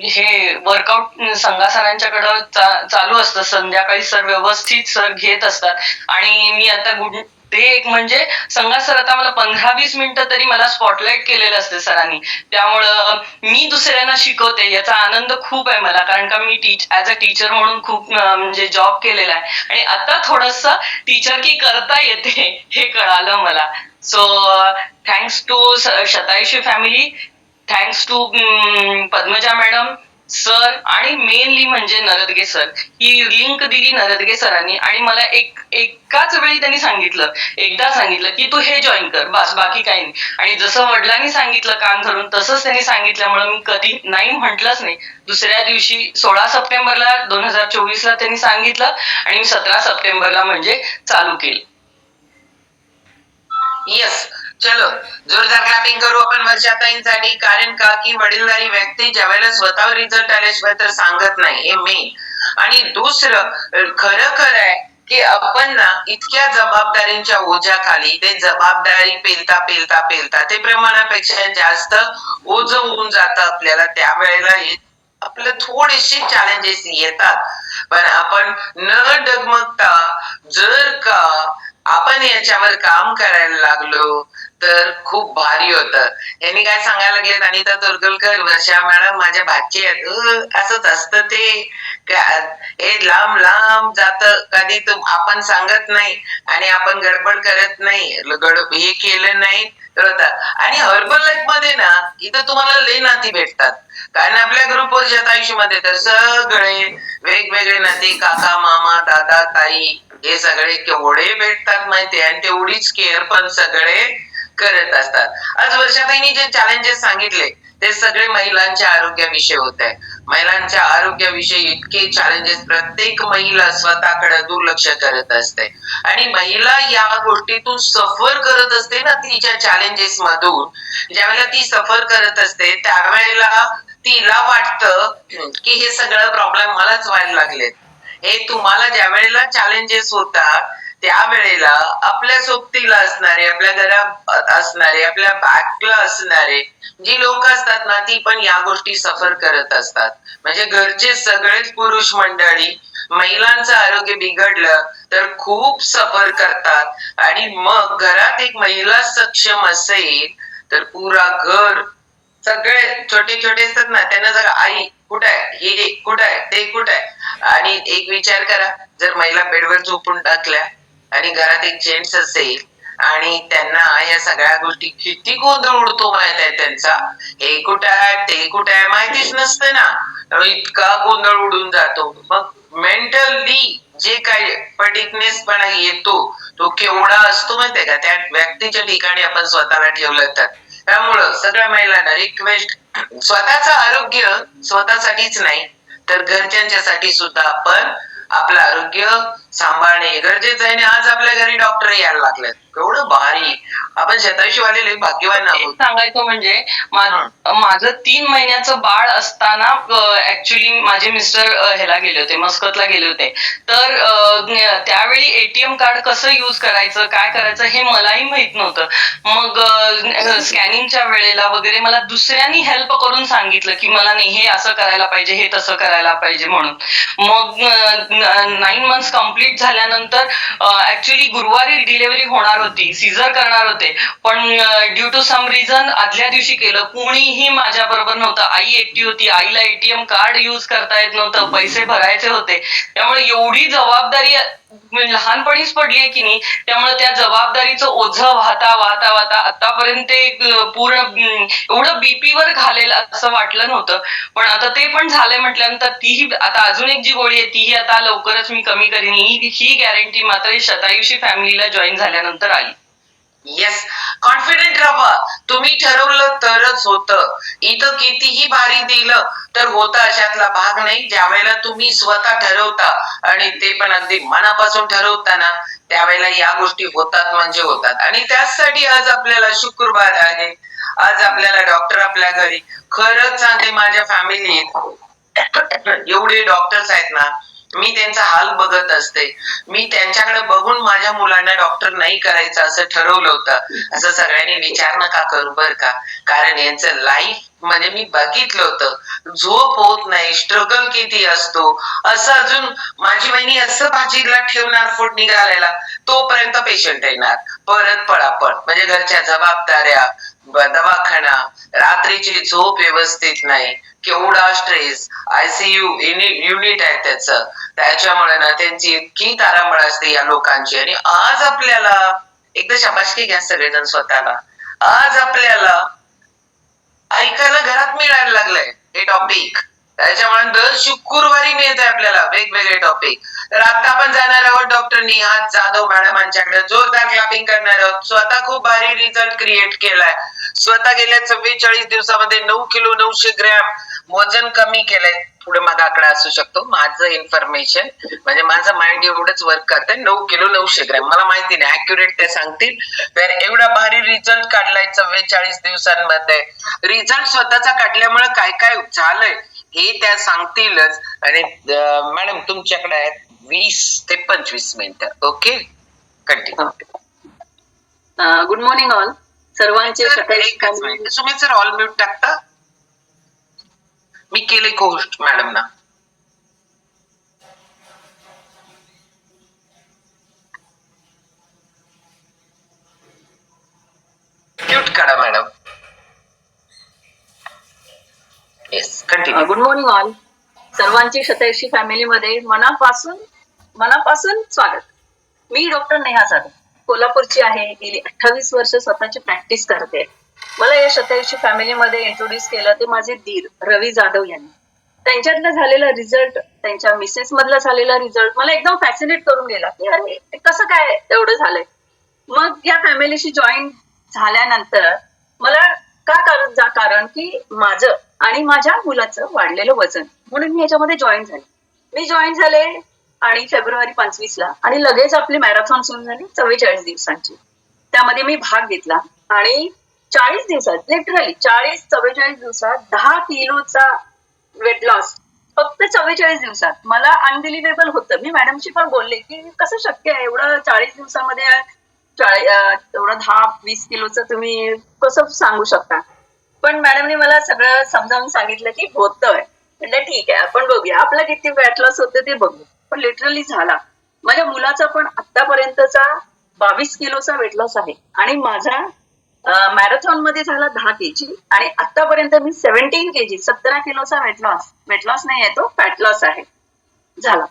[SPEAKER 5] हे वर्कआउट संघासरांच्याकडं चालू असतं संध्याकाळी, सर व्यवस्थित सर घेत असतात. आणि मी आता ते एक म्हणजे संघात सर आता मला 15-20 मिनिटं तरी मला स्पॉटलाइट केलेलं असते सरांनी. त्यामुळं मी दुसऱ्यांना शिकवते याचा आनंद खूप आहे मला, कारण का मी ऍज अ टीचर म्हणून खूप म्हणजे जॉब केलेला आहे. आणि आता थोडंसं टीचर की करता येते हे कळालं मला. So thanks to Shatayushi family, thanks to Padmaja madam, sir, आणि मेनली म्हणजे नरदगे सर. ही लिंक दिली नरदगे सरांनी आणि मला एकाच वेळी त्यांनी एकदा सांगितलं की तू हे जॉईन कर, बस, बाकी काही नाही. आणि जसं वडिलांनी सांगितलं कान धरून, तसंच त्यांनी सांगितल्यामुळे मी कधी नाही म्हटलंच नाही. दुसऱ्या दिवशी 16 सप्टेंबरला 2024ला त्यांनी सांगितलं आणि मी 17 सप्टेंबरला म्हणजे चालू केलं.
[SPEAKER 1] येस, चलो जोरदार क्लॅपिंग करू आपण वर्षाताईंसाठी. कारण का की वडीलधारी व्यक्ती ज्यावेळेला स्वतःवर रिझल्ट आल्याशिवाय तर सांगत नाही, हे मेन. आणि दुसरं खरं आहे की आपण ना इतक्या जबाबदारीच्या ओझ्याखाली ते जबाबदारी पेलता पेलता पेलता ते प्रमाणापेक्षा जास्त ओझ होऊन जातं आपल्याला. त्यावेळेला आपलं थोडेसे चॅलेंजेस येतात. पण आपण न डगमगता जर का आपण याच्यावर काम करायला लागलो तर खूप भारी होतं. यांनी काय सांगायला लागलेत अनिता तोरगलकर, वर्षा मॅडम माझ्या भाची आहेत. असंच असतं ते, हे लांब लांब जात. कधी आपण सांगत नाही आणि आपण गडबड करत नाही, हे केलं नाही तर होतं. आणि हर्बल लाईफ मध्ये ना इथं तुम्हाला लई नाती भेटतात. कारण आपल्या ग्रुपवर आयुष्यामध्ये तर सगळे वेगवेगळे नाते, काका मामा दादा ताई, हे सगळे केवढे भेटतात माहितीये. आणि तेवढीच केअर पण सगळे करत असतात. आज वर्षाताईंनी जे चॅलेंजेस सांगितले ते सगळे महिलांच्या आरोग्याविषयी होत आहे. महिलांच्या आरोग्याविषयी इतके चॅलेंजेस, प्रत्येक महिला स्वतःकडे दुर्लक्ष करत असते आणि महिला या गोष्टीतून सफर करत असते ना, तिच्या चॅलेंजेस मधून ज्यावेळेला ती सफर करत असते त्यावेळेला तिला वाटतं की हे सगळं प्रॉब्लेम मलाच व्हायला लागलेत. हे तुम्हाला ज्या वेळेला चॅलेंजेस होतात त्यावेळेला आपल्या सोबतीला असणारे, आपल्या घरात असणारे, आपल्या बॅकला असणारे जी लोक असतात ना, ती पण या गोष्टी सफर करत असतात. म्हणजे घरचे सगळेच पुरुष मंडळी महिलांचं आरोग्य बिघडलं तर खूप सफर करतात. आणि मग घरात एक महिला सक्षम असेल तर पुरा घर, सगळे छोटे छोटे असतात ना, त्यांना जर आई कुठं आहे, हे कुठं आहे, ते कुठं आहे. आणि एक विचार करा, जर महिला बेडवर झोपून टाकल्या आणि घरात एक जेंट्स असेल आणि त्यांना या सगळ्या गोष्टी, किती गोंधळ उडतो माहित आहे त्यांचा. हे कुठं आहे, ते कुठं आहे माहितीच नसतं ना, इतका गोंधळ उडून जातो. मग मेंटली जे काही पटिकनेसपणा येतो तो केवढा असतो माहितीये का त्या व्यक्तीच्या ठिकाणी आपण स्वतःला ठेवलं तर. त्यामुळं सगळ्या महिलांना रिक्वेस्ट, स्वतःचं आरोग्य स्वतःसाठीच नाही तर घरच्यांच्यासाठी सुद्धा आपण आपलं आरोग्य सांभाळणे गरजेचं आहे. आणि आज आपल्या घरी डॉक्टर यायला लागलेत, केवढं भारी. आपण शतायुषीवाले भाग्यवान
[SPEAKER 5] एक
[SPEAKER 1] आहोत.
[SPEAKER 5] सांगायचं म्हणजे माझं 3 महिन्याचं बाळ असताना ऍक्च्युली माझे मिस्टर ह्याला गेले होते, मस्कतला गेले होते. तर त्यावेळी एटीएम कार्ड कसं युज करायचं, काय करायचं हे मलाही माहित नव्हतं. मग स्कॅनिंगच्या वेळेला वगैरे मला दुसऱ्यांनी हेल्प करून सांगितलं की मला नाही हे असं करायला पाहिजे, हे तसं करायला पाहिजे म्हणून. मग 9 मंथ्स कम्प्लीट झाल्यानंतर ऍक्च्युली गुरुवारी डिलिव्हरी होणार होती, सीझर करणार होते. पण ड्यू टू सम रिझन आदल्या दिवशी केलं. कुणीही माझ्या बरोबर नव्हतं. आई एकटी होती, आईला एटीएम कार्ड युज करता येत नव्हतं, पैसे भरायचे होते. त्यामुळे एवढी जबाबदारी लहानपणीच पडली की नाही, त्यामुळे त्या जबाबदारीचं ओझं वाहता वाहता वाहता आतापर्यंत पूर्ण एवढं बीपीवर घालेल असं वाटलं नव्हतं. पण आता ते पण झालंय म्हटल्यानंतर तीही आता अजून एक जी गोळी आहे तीही आता लवकरच मी कमी करीन, ही गॅरंटी मात्र शतायुषी फॅमिलीला जॉईन झाल्यानंतर आली.
[SPEAKER 1] येस, कॉन्फिडेंट राहा. तुम्ही ठरवलं तरच होतं. इथं कितीही भारी दिलं तर होतं अशातला भाग नाही. ज्या वेळेला तुम्ही स्वतः ठरवता आणि ते पण अगदी मनापासून ठरवताना त्यावेळेला या गोष्टी होतात म्हणजे होतात. आणि त्यासाठी आज आपल्याला शुक्रवार आहे, आज आपल्याला डॉक्टर आपल्या घरी. खरंच सांगते, माझ्या फॅमिलीत एवढे डॉक्टर्स आहेत ना, मी त्यांचा हाल बघत असते. मी त्यांच्याकडे बघून माझ्या मुलांना डॉक्टर नाही करायचं असं ठरवलं होतं. असं सगळ्यांनी विचार नका करू बर का, कारण यांचं लाईफ म्हणजे मी बघितलं होतं. झोप होत नाही, स्ट्रगल किती असतो. असं अजून माझी बहिणी असं भाजीला ठेवणार फोडणी घालायला, तोपर्यंत पेशंट येणार, परत पळापळ. म्हणजे घरच्या जबाबदाऱ्या, दवाखाना, रात्रीची झोप व्यवस्थित नाही, केवढा स्ट्रेस, आयसीयू युनिट आहे त्याच्यामुळे ना त्यांची इतकी तारांबळ असते या लोकांची. आणि आज आपल्याला एकदा शाबासकी घ्या सगळेजण स्वतःला, आज आपल्याला ऐकायला घरात मिळायला लागलंय हे टॉपिक. त्याच्यामुळे दर शुक्रवारी मिळत आहे आपल्याला वेगवेगळे टॉपिक. तर आता आपण जाणार आहोत डॉक्टर निहाद जाधव मॅडमांच्याकडे, जोरदार क्लॅपिंग करणार आहोत. स्वतः खूप भारी रिझल्ट क्रिएट केलाय. स्वतः गेल्या 44 दिवसामध्ये 9 किलो 900 ग्रॅम वजन कमी केलंय, पुढे मागाकडे असू शकतो. माझं इन्फॉर्मेशन म्हणजे माझं माइंड एवढंच वर्क करतंय, 9 किलो 900 ग्रॅम. मला माहिती नाही ऍक्युरेट ते सांगतील. तर एवढा भारी रिझल्ट काढलाय 44 दिवसांमध्ये. रिझल्ट स्वतःचा काढल्यामुळे काय काय झालंय हे त्या सांगतीलच. आणि मॅडम तुमच्याकडे आहेत 20 ते 25 मिनिटं. Okay, continue.
[SPEAKER 6] Good morning all. सर्वांचे
[SPEAKER 1] एकच मिनिट, तुम्ही सर ऑल म्यूट टाकता. मी केले होस्ट मॅडमना. म्यूट करा madam. Yes, continue.
[SPEAKER 6] Good morning all. सर्वांची शतयशी फॅमिलीमध्ये मनापासून स्वागत. मी डॉक्टर नेहा जाधव, कोल्हापूरची आहे. गेली 28 वर्ष स्वतःची प्रॅक्टिस करते. मला या शतयशी फॅमिलीमध्ये इंट्रोड्यूस केलं ते माझे दीर रवी जाधव यांनी. त्यांच्यातला झालेला रिझल्ट, त्यांच्या मिसेस मधला झालेला रिझल्ट मला एकदम फॅसिनेट करून गेला की अरे कसं काय एवढं झालंय. मग या फॅमिलीशी जॉईन झाल्यानंतर मला कारण की माझं आणि माझ्या मुलाचं वाढलेलं वजन, म्हणून मी याच्यामध्ये जॉईन झाले. मी जॉईन झाले आणि फेब्रुवारी 25ला आणि लगेच आपली मॅरेथॉन सुरू झाली 44 दिवसांची. त्यामध्ये मी भाग घेतला आणि 40 दिवसात लिटरली 44 दिवसात 10 किलोचा वेट लॉस फक्त 44 दिवसात. मला अनबिलिव्हेबल होतं. मी मॅडमशी पण बोलले की कसं शक्य आहे एवढं 40 दिवसामध्ये एवढं 10-20 किलोचं तुम्ही कसं सांगू शकता. पण मॅडमने मला सगळं समजावून सांगितलं की होतंय. म्हटलं ठीक आहे, आपण बघूया आपला किती वेट लॉस होतं ते बघू. पण लिटरली झाला. माझ्या मुलाचा पण आतापर्यंतचा 22 किलोचा वेट लॉस आहे आणि माझा मॅरेथॉन मध्ये झाला 10 kg आणि आतापर्यंत मी 17 kg 17 किलोचा वेट लॉस नाही आहे, तो फॅट लॉस आहे झाला.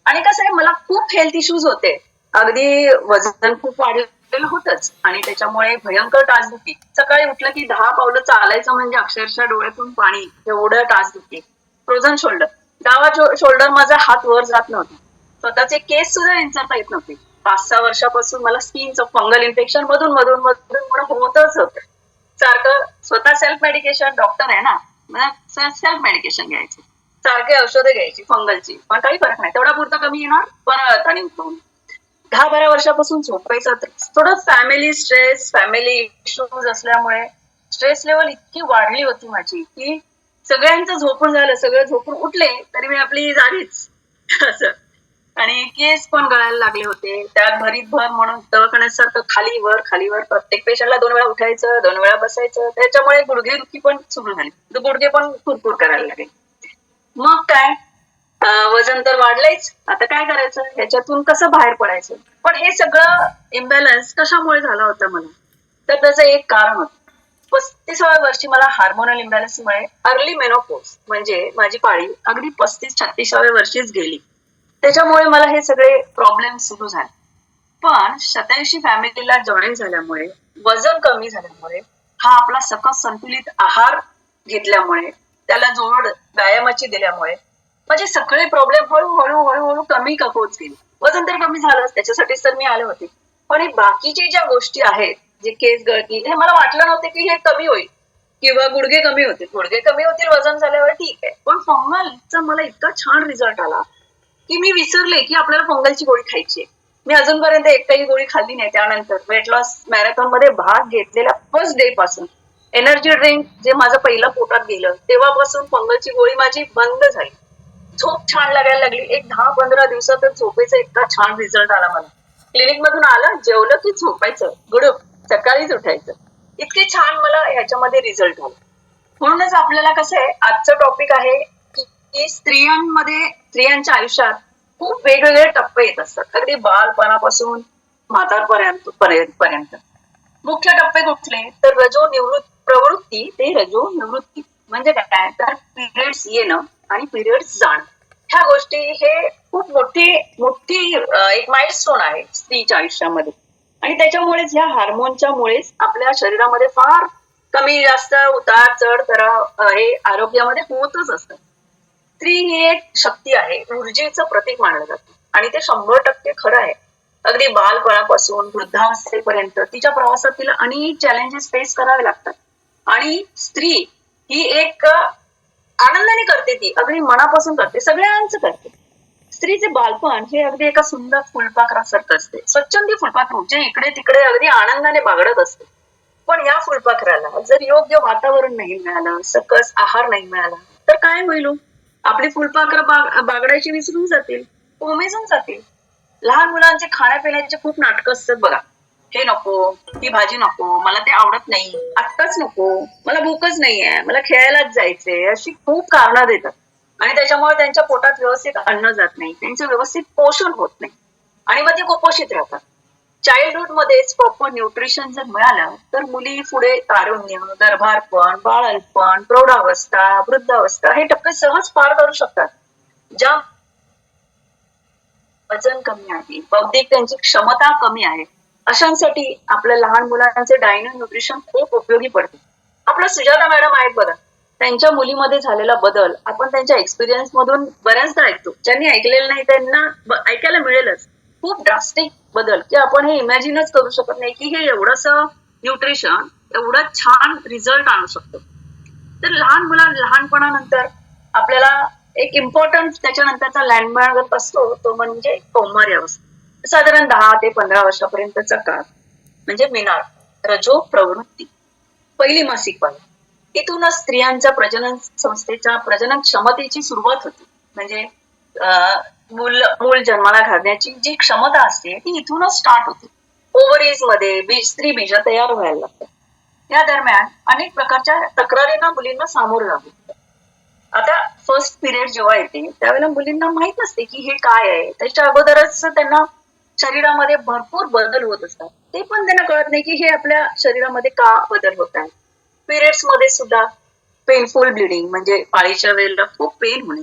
[SPEAKER 6] आणि कसं आहे, मला खूप हेल्थ इश्यूज होते. अगदी वजन खूप वाढलेलं होतच आणि त्याच्यामुळे भयंकर टाचदुखी. सकाळी उठलं की 10 पावलं चालायचं म्हणजे अक्षरशः डोळ्यातून पाणी, एवढं टाचदुखी. फ्रोझन शोल्डर, डावा शोल्डर माझा हात वर जात नव्हता. स्वतःचे केस सुद्धा विंचरता येत नव्हते. 5-6 वर्षापासून मला स्किनचं फंगल इन्फेक्शन मधून होतच होतं. सारखं स्वतः सेल्फ मेडिकेशन, डॉक्टर आहे ना, सेल्फ मेडिकेशन घ्यायचे, सारखे औषधं घ्यायची फंगलची, पण काही फरक नाही. तेवढा पुरता कमी येणार, परत आणि 10-12 वर्षापासून झोपायचा त्रास. थोडं फॅमिली स्ट्रेस, फॅमिली इश्यूज असल्यामुळे स्ट्रेस लेवल इतकी वाढली होती माझी की सगळ्यांचं झोपून झालं, सगळं झोपून उठले तरी मी आपली जागीच असं. आणि केस पण गळायला लागले होते. त्यात भरीत भर म्हणून दवाखान्यासारखं खालीवर प्रत्येक पेशंटला 2 वेळा उठायचं, 2 वेळा बसायचं. त्याच्यामुळे गुडघेदुखी पण सुरू झाली, गुडघे पण कुरकुर करायला लागले. मग काय, वजन तर वाढलंच, आता काय करायचं, ह्याच्यातून कसं बाहेर पडायचं. पण हे सगळं इम्बॅलन्स कशामुळे झाला होता मला, तर त्याचं एक कारण होतं. 35व्या वर्षी मला हार्मोनल इम्बॅलन्समुळे अर्ली मेनोपॉज म्हणजे माझी पाळी अगदी 35-36व्या वर्षीच गेली. त्याच्यामुळे मला हे सगळे प्रॉब्लेम सुरू झाले. पण शतयशी फॅमिलीला जॉईन झाल्यामुळे, वजन कमी झाल्यामुळे, हा आपला सकस संतुलित आहार घेतल्यामुळे, त्याला जोड व्यायामाची दिल्यामुळे माझे सगळे प्रॉब्लेम हळूहळू कमी होत गेले. वजन तर कमी झालंच, त्याच्यासाठीच तर मी आले होते. पण हे बाकीच्या ज्या गोष्टी आहेत, जे केस गळती, हे मला वाटलं नव्हतं की हे कमी होईल किंवा गुडघे कमी होतील वजन झाल्यावर, ठीक आहे. पण फंगलचा मला इतका छान रिझल्ट आला की मी विसरले की आपल्याला फंगलची गोळी खायची. मी अजूनपर्यंत एकही गोळी खाल्ली नाही. त्यानंतर वेट लॉस मॅरेथॉन मध्ये भाग घेतलेल्या फर्स्ट डे पासून एनर्जी ड्रिंक जे माझं पहिलं पोटात गेलं तेव्हापासून फंगलची गोळी माझी बंद झाली. झोप छान लागायला लागली. एक 10-15 दिवसातच झोपेचा इतका छान रिझल्ट आला मला. क्लिनिक मधून आलं, जेवलं की झोपायचं, गुडूप, सकाळीच उठायचं. इतके छान मला ह्याच्यामध्ये रिझल्ट आला. म्हणूनच आपल्याला कसं आहे, आजचं टॉपिक आहे की स्त्रियांच्या आयुष्यात खूप वेगवेगळे टप्पे येत असतात, अगदी बालपणापासून म्हातारपर्यंत. मुख्य टप्पे कुठले, तर प्रवृत्ती ते रजो निवृत्ती. म्हणजे काय, तर पिरियड्स येणं आणि पिरियड्स जाणं, ह्या गोष्टी हे खूप मोठी एक माइलस्टोन आहे स्त्रीच्या आयुष्यामध्ये. आणि त्याच्यामुळेच ह्या हार्मोनच्या मुळेच आपल्या शरीरामध्ये फार कमी जास्त उतार चढ हे आरोग्यामध्ये होतच असतं. स्त्री ही एक शक्ती आहे, ऊर्जेचं प्रतीक मानलं जातं आणि ते 100% खरं आहे. अगदी बालपणापासून वृद्धावस्थेपर्यंत तिच्या प्रवासात तिला अनेक चॅलेंजेस फेस करावे लागतात. आणि स्त्री ही एक आनंदाने करते, ती अगदी मनापासून करते, सगळ्यांचं करते. स्त्रीचे बालपण हे अगदी एका सुंदर फुलपाखरासारखं असते, स्वच्छंदी फुलपाखरू जे इकडे तिकडे अगदी आनंदाने बागडत असते. पण या फुलपाखराला जर योग्य वातावरण नाही मिळालं, सकस आहार नाही मिळाला, तर काय होईल हो? आपली फुलपाखरं बागडायची विसरून जातील, कोमेजून जातील. लहान मुलांचे खाण्यापिण्याचे खूप नाटकं असतात बघा. हे नको, ती भाजी नको, मला ते आवडत नाही, आत्ताच नको, मला भूकच नाहीये, मला खेळायलाच जायचंय, अशी खूप कारणं देतात. आणि त्याच्यामुळे त्यांच्या पोटात व्यवस्थित अन्न जात नाही, त्यांचं व्यवस्थित पोषण होत नाही आणि मग ते कुपोषित राहतात. चाइल्डहुड मध्येच प्रॉपर न्यूट्रिशन जर मिळालं तर मुली पुढे तारुण्य, गर्भारपण, बाळंतपण, प्रौढावस्था, वृद्धावस्था हे टप्पे सहज पार करू शकतात. ज्या वजन कमी आहे, बौद्धिक त्यांची क्षमता कमी आहे, अशांसाठी आपल्या लहान मुलांचे डायनो न्यूट्रिशन खूप उपयोगी पडते. आपल्या सुजाता मॅडम आहेत बघा, त्यांच्या मुलीमध्ये झालेला बदल आपण त्यांच्या एक्सपिरियन्स मधून बऱ्याचदा ऐकतो. ज्यांनी ऐकलेलं नाही त्यांना ऐकायला मिळेलच. खूप ड्रास्टिक बदल की आपण हे इमॅजिनच करू शकत नाही की हे एवढंसं न्यूट्रिशन एवढं छान रिझल्ट आणू शकतो. तर लहान लहानपणानंतर आपल्याला एक इम्पॉर्टंट त्याच्यानंतरचा लँडमार्क असतो, तो म्हणजे कौमार्य अवस्था. साधारण 10 ते 15 वर्षापर्यंतचा काळ म्हणजे मिनाळ, रजो प्रवृत्ती, पहिली मासिक पाळी. इथूनच स्त्रियांच्या प्रजनन संस्थेच्या प्रजनन क्षमतेची सुरुवात होते. म्हणजे मूल जन्माला घालण्याची जी क्षमता असते ती इथूनच स्टार्ट होते. ओव्हरीज मध्ये स्त्री बीज तयार व्हायला लागतात. या दरम्यान अनेक प्रकारच्या तक्रारींना मुलींना सामोरं जावं लागतं. आता फर्स्ट पिरियड जेव्हा येते त्यावेळेला मुलींना माहित नसते की हे काय आहे. त्याच्या अगोदरच त्यांना शरीरामध्ये भरपूर बदल होत असतात. ते पण त्यांना कळत नाही की हे आपल्या शरीरामध्ये का बदल होत आहे. पिरियड्स मध्ये सुद्धा पेनफुल ब्लिडिंग म्हणजे पाळीच्या वेळेला खूप पेन होणे,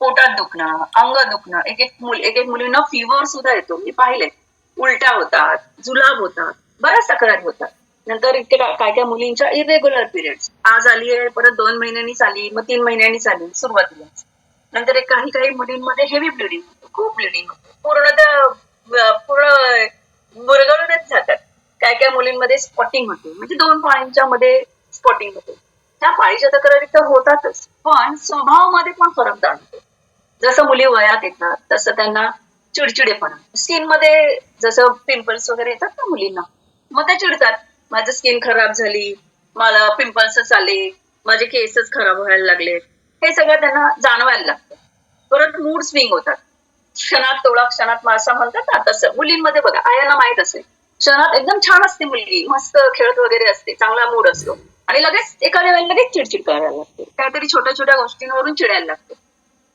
[SPEAKER 6] पोटात दुखणं, अंग दुखणं, एक एक मुलींना फिवर सुद्धा येतो, मी पाहिलंय. उलट्या होतात, जुलाब होतात, बऱ्याच तक्रारी होतात. नंतर इतके काय काय मुलींच्या इरेग्युलर पिरियड्स, आज आली आहे परत 2 महिन्यांनीच आली, मग 3 महिन्यांनीच आली सुरुवातीला. नंतर एक काही मुलींमध्ये हेवी ब्लिडिंग होतं, खूप ब्लिडिंग होतं, पूर्ण मुरगळूनच जातात. काय मुलींमध्ये स्पॉटिंग होते, म्हणजे 2 पाळींच्या मध्ये स्पॉटिंग होते. त्या पाळीच्या तक्रारी तर होतातच, पण स्वभावामध्ये पण फरक जाणवतो. जसं मुली वयात येतात तसं त्यांना चिडचिडेपणा, स्किन मध्ये जसं पिंपल्स वगैरे येतात ना मुलींना, मग त्या चिडतात, माझं स्किन खराब झाली, मला पिंपल्सच आले, माझे केसच खराब व्हायला लागले, हे सगळं त्यांना जाणवायला लागतं. परत मूड स्विंग होतात, क्षणात तोडा क्षणात मासा म्हणतात ना तसं. मुलींमध्ये बघा, आयांना माहित असेल, क्षणात एकदम छान असते मुलगी, मस्त खेळत वगैरे असते, चांगला मूड असतो, आणि लगेच एखाद्या वेळेला लगेच चिडचिड करायला लागते, काहीतरी छोट्या छोट्या गोष्टींवरून चिडायला लागते.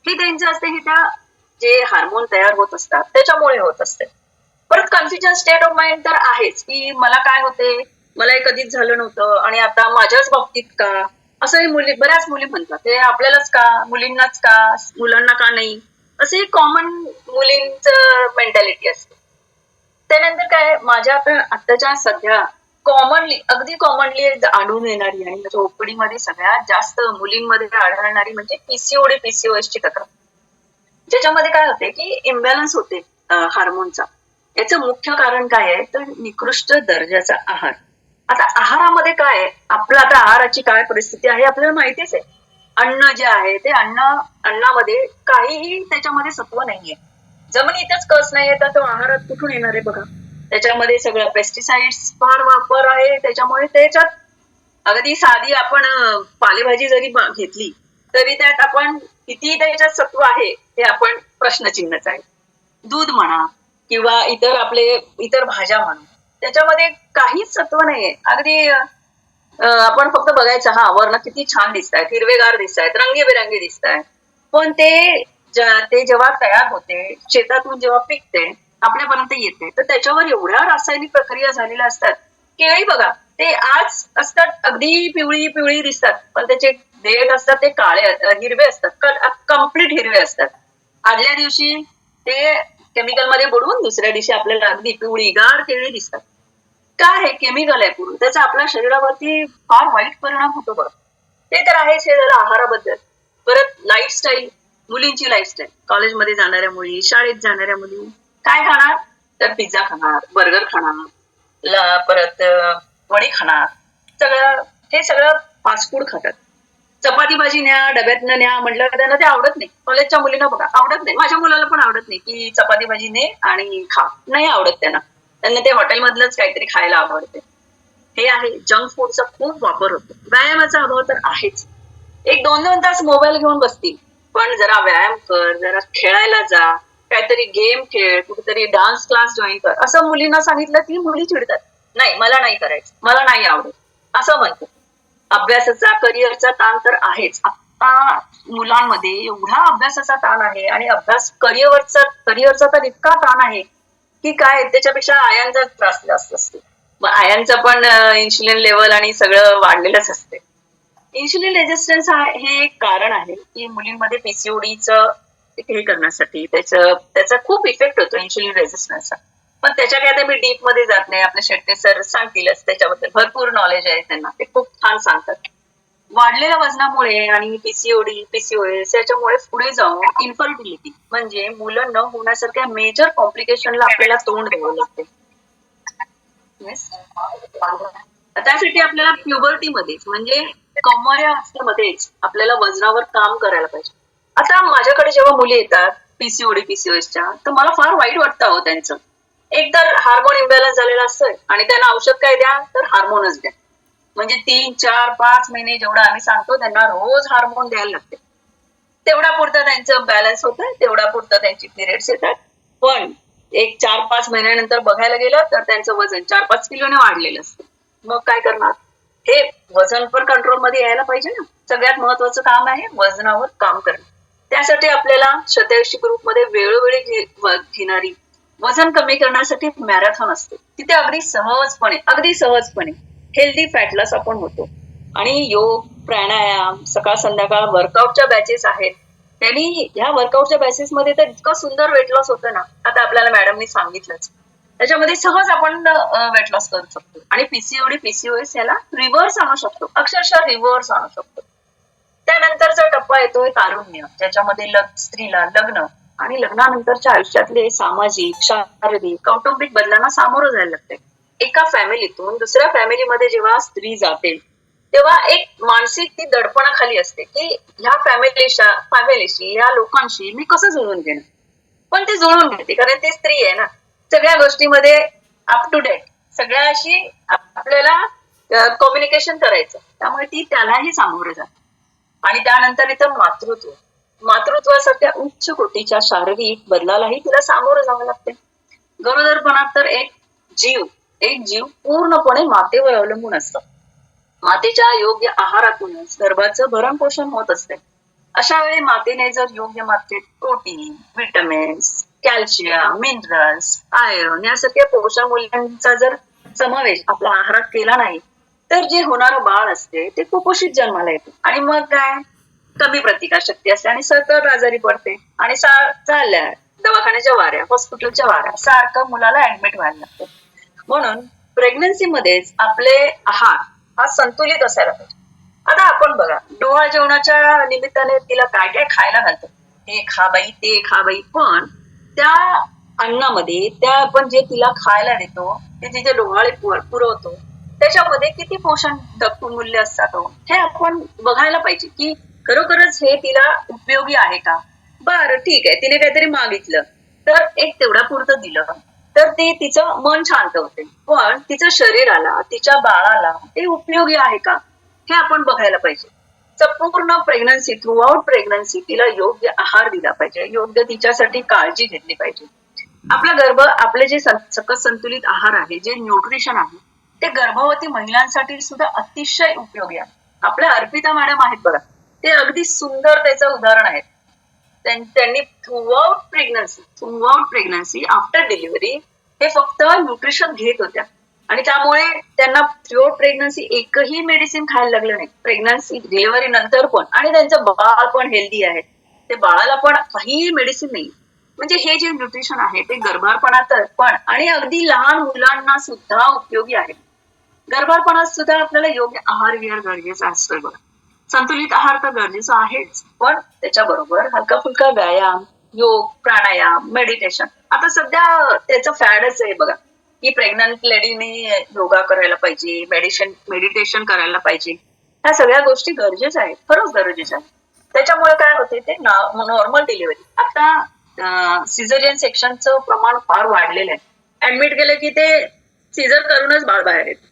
[SPEAKER 6] हे त्यांचं असते की त्या जे हार्मोन तयार होत असतात त्याच्यामुळे होत असते. परत कन्फ्युजन स्टेट ऑफ माइंड तर आहेच की मला काय होते, मला हे कधीच झालं नव्हतं आणि आता माझ्याच बाबतीत का, असंही बऱ्याच मुली म्हणतात. हे आपल्यालाच का, मुलींनाच का, मुलांना का नाही, असे कॉमन मुलींचं मेंटॅलिटी असते. त्यानंतर काय, माझ्या आताच्या सध्या अगदी कॉमनली आढळून येणारी आणि ओपीडीमध्ये सगळ्यात जास्त मुलींमध्ये आढळणारी म्हणजे पीसीओडी पीसीओएस ची तक्रार. ज्याच्यामध्ये काय होते की इम्बॅलन्स होते हार्मोनचा. याचं मुख्य कारण काय आहे तर निकृष्ट दर्जाचा आहार. आता आहारामध्ये काय आहे, आपलं आता आहाराची काय परिस्थिती आहे आपल्याला माहितीच आहे. अन्न जे आहे ते अन्नामध्ये काहीही त्याच्यामध्ये सत्व नाहीये. जमिनीतच कस नाहीये तर तो आहारात कुठून येणार आहे बघा. त्याच्यामध्ये सगळं पेस्टिसाइड्स फार वापर आहे, त्याच्यामुळे त्याच्यात अगदी साधी आपण पालेभाजी जरी घेतली तरी त्यात आपण किती त्याच्यात सत्व आहे हे आपण प्रश्नचिन्हच आहे. दूध म्हणा किंवा इतर भाज्या म्हणा, त्याच्यामध्ये काहीच सत्व नाहीये. अगदी आपण फक्त बघायचं, हा वर्ण किती छान दिसतायत, हिरवेगार दिसतायत, रंगीबेरंगी दिसतायत, पण ते जेव्हा तयार होते, शेतातून जेव्हा पिकते, आपल्यापर्यंत येते, तर त्याच्यावर एवढ्या रासायनिक प्रक्रिया झालेल्या असतात. केळी बघा, ते आज असतात अगदी पिवळी पिवळी दिसतात, पण त्याचे देठ असतात ते हिरवे असतात, कम्प्लीट हिरवे असतात. आदल्या दिवशी ते केमिकल मध्ये बुडवून दुसऱ्या दिवशी आपल्याला अगदी पिवळी गार केळी दिसतात. काय हे केमिकल आहे पूर्ण, त्याचा आपल्या शरीरावरती फार वाईट परिणाम होतो बघ. ते तर आहेच. हे झालं आहाराबद्दल. परत लाईफस्टाईल, मुलींची लाईफस्टाईल, कॉलेजमध्ये जाणाऱ्या मुली, शाळेत जाणाऱ्या मुली काय खाणार तर पिझ्झा खाणार, बर्गर खाणार, परत वडी खाणार, हे सगळं फास्ट फूड खातात. चपाती भाजी न्या, डब्यातनं न्या म्हटलं का त्यांना ते आवडत नाही. कॉलेजच्या मुलींना बघा आवडत नाही, माझ्या मुलाला पण आवडत नाही की चपाती भाजी ने आणि खा, नाही आवडत त्यांना. त्यांना ते हॉटेलमधलंच काहीतरी खायला आवडते. हे आहे जंक फूडचा खूप वापर होतो. व्यायामाचा अभाव तर आहेच. 1-2 तास मोबाईल घेऊन बसतील, पण जरा व्यायाम कर, जरा खेळायला जा, काहीतरी गेम खेळ, कुठेतरी डान्स क्लास जॉईन कर, असं मुलींना सांगितलं की मुली चिडतात. नाही, मला नाही करायचं, मला नाही आवडत, असं म्हणतात. अभ्यासाचा करिअरचा ताण तर आहेच. आता मुलांमध्ये एवढा अभ्यासाचा ताण आहे आणि अभ्यास करिअरचा तर इतका ताण आहे की काय, त्याच्यापेक्षा आयांचा त्रास जास्त असतो. मग आयांचं पण इन्सुलिन लेवल आणि सगळं वाढलेलंच असते. इन्सुलिन रेजिस्टन्स हे एक कारण आहे की मुलींमध्ये पीसीओडीचं हे करण्यासाठी त्याचा खूप इफेक्ट होतो इन्सुलिन रेजिस्टन्सचा. पण त्याच्या काय मी डीप मध्ये जात नाही, आपले शेट्टे सर सांगतीलच, त्याच्याबद्दल भरपूर नॉलेज आहे त्यांना, ते खूप छान सांगतात. वाढलेल्या वजनामुळे आणि पीसीओएस याच्यामुळे पुढे जाऊन इन्फर्टिलिटी म्हणजे मुलं न होण्यासारख्या मेजर कॉम्प्लिकेशनला आपल्याला तोंड द्यावं लागते. Yes. त्यासाठी आपल्याला प्युबर्टीमध्येच म्हणजे कौमार्य अवस्थेमध्येच आपल्याला वजनावर काम करायला पाहिजे. आता माझ्याकडे जेव्हा मुली येतात पीसीओएसच्या, तर मला फार वाईट वाटतं हो त्यांचं. एक तर हार्मोन इम्बॅलन्स झालेला असतोय आणि त्यांना औषध काय द्या तर हार्मोनच द्या. म्हणजे 3, 4, 5 महिने जेवढं आम्ही सांगतो त्यांना रोज हार्मोन द्यायला लागते. तेवढा पुरतं त्यांचं बॅलन्स होतं, तेवढा पुरतं त्यांची पिरियड्स येतात. पण एक 4-5 महिन्यानंतर बघायला गेलं तर त्यांचं वजन 4-5 किलोने वाढलेलं असतं. मग काय करणार? हे वजन पण कंट्रोलमध्ये यायला पाहिजे ना. सगळ्यात महत्वाचं काम आहे वजनावर काम करणं. त्यासाठी आपल्याला शतयशी ग्रुपमध्ये वेळोवेळी घेणारी वजन कमी करण्यासाठी मॅरेथॉन असते. तिथे अगदी सहजपणे हेल्दी फॅट लॉस आपण होतो. आणि योग, प्राणायाम, सकाळ संध्याकाळ वर्कआउटच्या बॅचेस आहेत. त्यांनी ह्या वर्कआउटच्या बॅचेस मध्ये तर इतकं सुंदर वेट लॉस होतं ना, आता आपल्याला मॅडमनी सांगितलंच. त्याच्यामध्ये सहज आपण वेट लॉस करू शकतो आणि पीसीओएस याला रिव्हर्स आणू शकतो, अक्षरशः रिव्हर्स आणू शकतो. त्यानंतरचा टप्पा येतोय तारुण्य, ज्याच्यामध्ये स्त्रीला लग्न आणि लग्नानंतरच्या आयुष्यातले सामाजिक, शारीरिक, कौटुंबिक बदलांना सामोरं जायला लागते. एका फॅमिलीतून दुसऱ्या फॅमिलीमध्ये जेव्हा स्त्री जाते तेव्हा एक मानसिक ती दडपणाखाली असते की ह्या फॅमिलीशी ह्या लोकांशी मी कसं जुळून घेणार. पण ती जुळून घेते कारण ती स्त्री आहे ना, सगळ्या गोष्टीमध्ये अप टू डेट, सगळ्याशी आपल्याला कम्युनिकेशन करायचं, त्यामुळे ती त्यालाही सामोरं जाते. आणि त्यानंतर इथं मातृत्वासारख्या उच्च कोटीच्या शारीरिक बदलालाही तिला सामोरं जावं लागते. गरोदरपणात तर एक जीव पूर्णपणे मातेवर अवलंबून असतो. मातेच्या योग्य आहारातूनच गर्भाचं भरण पोषण होत असते. अशा वेळी मातेने जर योग्य मात्रेत protein, vitamins, calcium, minerals, iron यासारख्या पोषण मूल्यांचा जर समावेश आपल्या आहारात केला नाही तर जे होणारं बाळ असते ते कुपोषित जन्माला येते आणि मग काय कमी प्रतिकारशक्ती असते आणि सतत आजारी पडते आणि चालल्या दवाखान्याच्या वाऱ्या, हॉस्पिटलच्या वाऱ्या, सारखं मुलाला ऍडमिट व्हायला लागतं. म्हणून प्रेग्नन्सी मध्येच आपले आहार हा संतुलित असायला पाहिजे. आता आपण बघा डोहाळ जेवणाच्या निमित्ताने तिला काय काय खायला घालतो, हे खा बाई, ते खा बाई, पण त्या अन्नामध्ये त्या आपण जे तिला खायला देतो ते तिचे डोहाळे पुरवतो त्याच्यामध्ये किती पोषण मूल्य असतात हे आपण बघायला पाहिजे की खरोखरच हे तिला उपयोगी आहे का. बरं ठीक आहे, तिने काहीतरी मागितलं तर एक तेवढा पुरतं दिलं तर ते तिचं मन शांत होते, पण तिचं शरीराला, तिच्या बाळाला ते उपयोगी आहे का हे आपण बघायला पाहिजे. संपूर्ण प्रेग्नन्सी, थ्रू आउट प्रेग्नन्सी तिला योग्य आहार दिला पाहिजे, योग्य तिच्यासाठी काळजी घेतली पाहिजे. आपले जे सकस संतुलित आहार आहे, जे न्यूट्रिशन आहे, ते गर्भवती महिलांसाठी सुद्धा अतिशय उपयोगी आहे. आपल्या अर्पिता मॅडम आहेत बघा, ते अगदी सुंदर त्याचं उदाहरण आहे. त्यांनी through out pregnancy after delivery हे फक्त न्यूट्रिशन घेत होत्या आणि त्यामुळे त्यांना थ्रू आउट प्रेग्नन्सी एकही मेडिसिन खायला लागलं नाही. प्रेग्नन्सी डिलिव्हरी नंतर पण, आणि त्यांचं बाळ पण हेल्दी आहे, ते बाळाला पण काही मेडिसिन नाही. म्हणजे हे जे न्यूट्रिशन आहे ते गर्भारपणात पण आणि अगदी लहान मुलांना सुद्धा उपयोगी आहे. गर्भारपणात सुद्धा आपल्याला योग्य आहार विहार गरजेचा असतोय बघा. संतुलित आहार तर गरजेचा आहेच, पण त्याच्याबरोबर हलका फुलका व्यायाम, योग, प्राणायाम, मेडिटेशन. आता सध्या त्याचं फॅडच आहे बघा की प्रेग्नंट लेडीने योगा करायला पाहिजे, मेडिटेशन करायला पाहिजे. ह्या सगळ्या गोष्टी गरजेच्या आहेत, खरंच गरजेच्या आहेत. त्याच्यामुळे काय होते ते नॉर्मल डिलिव्हरी. आता सिझरियन सेक्शनचं प्रमाण फार वाढलेलं आहे. ऍडमिट केलं की ते सिझर करूनच बाळ बाहेर येतं.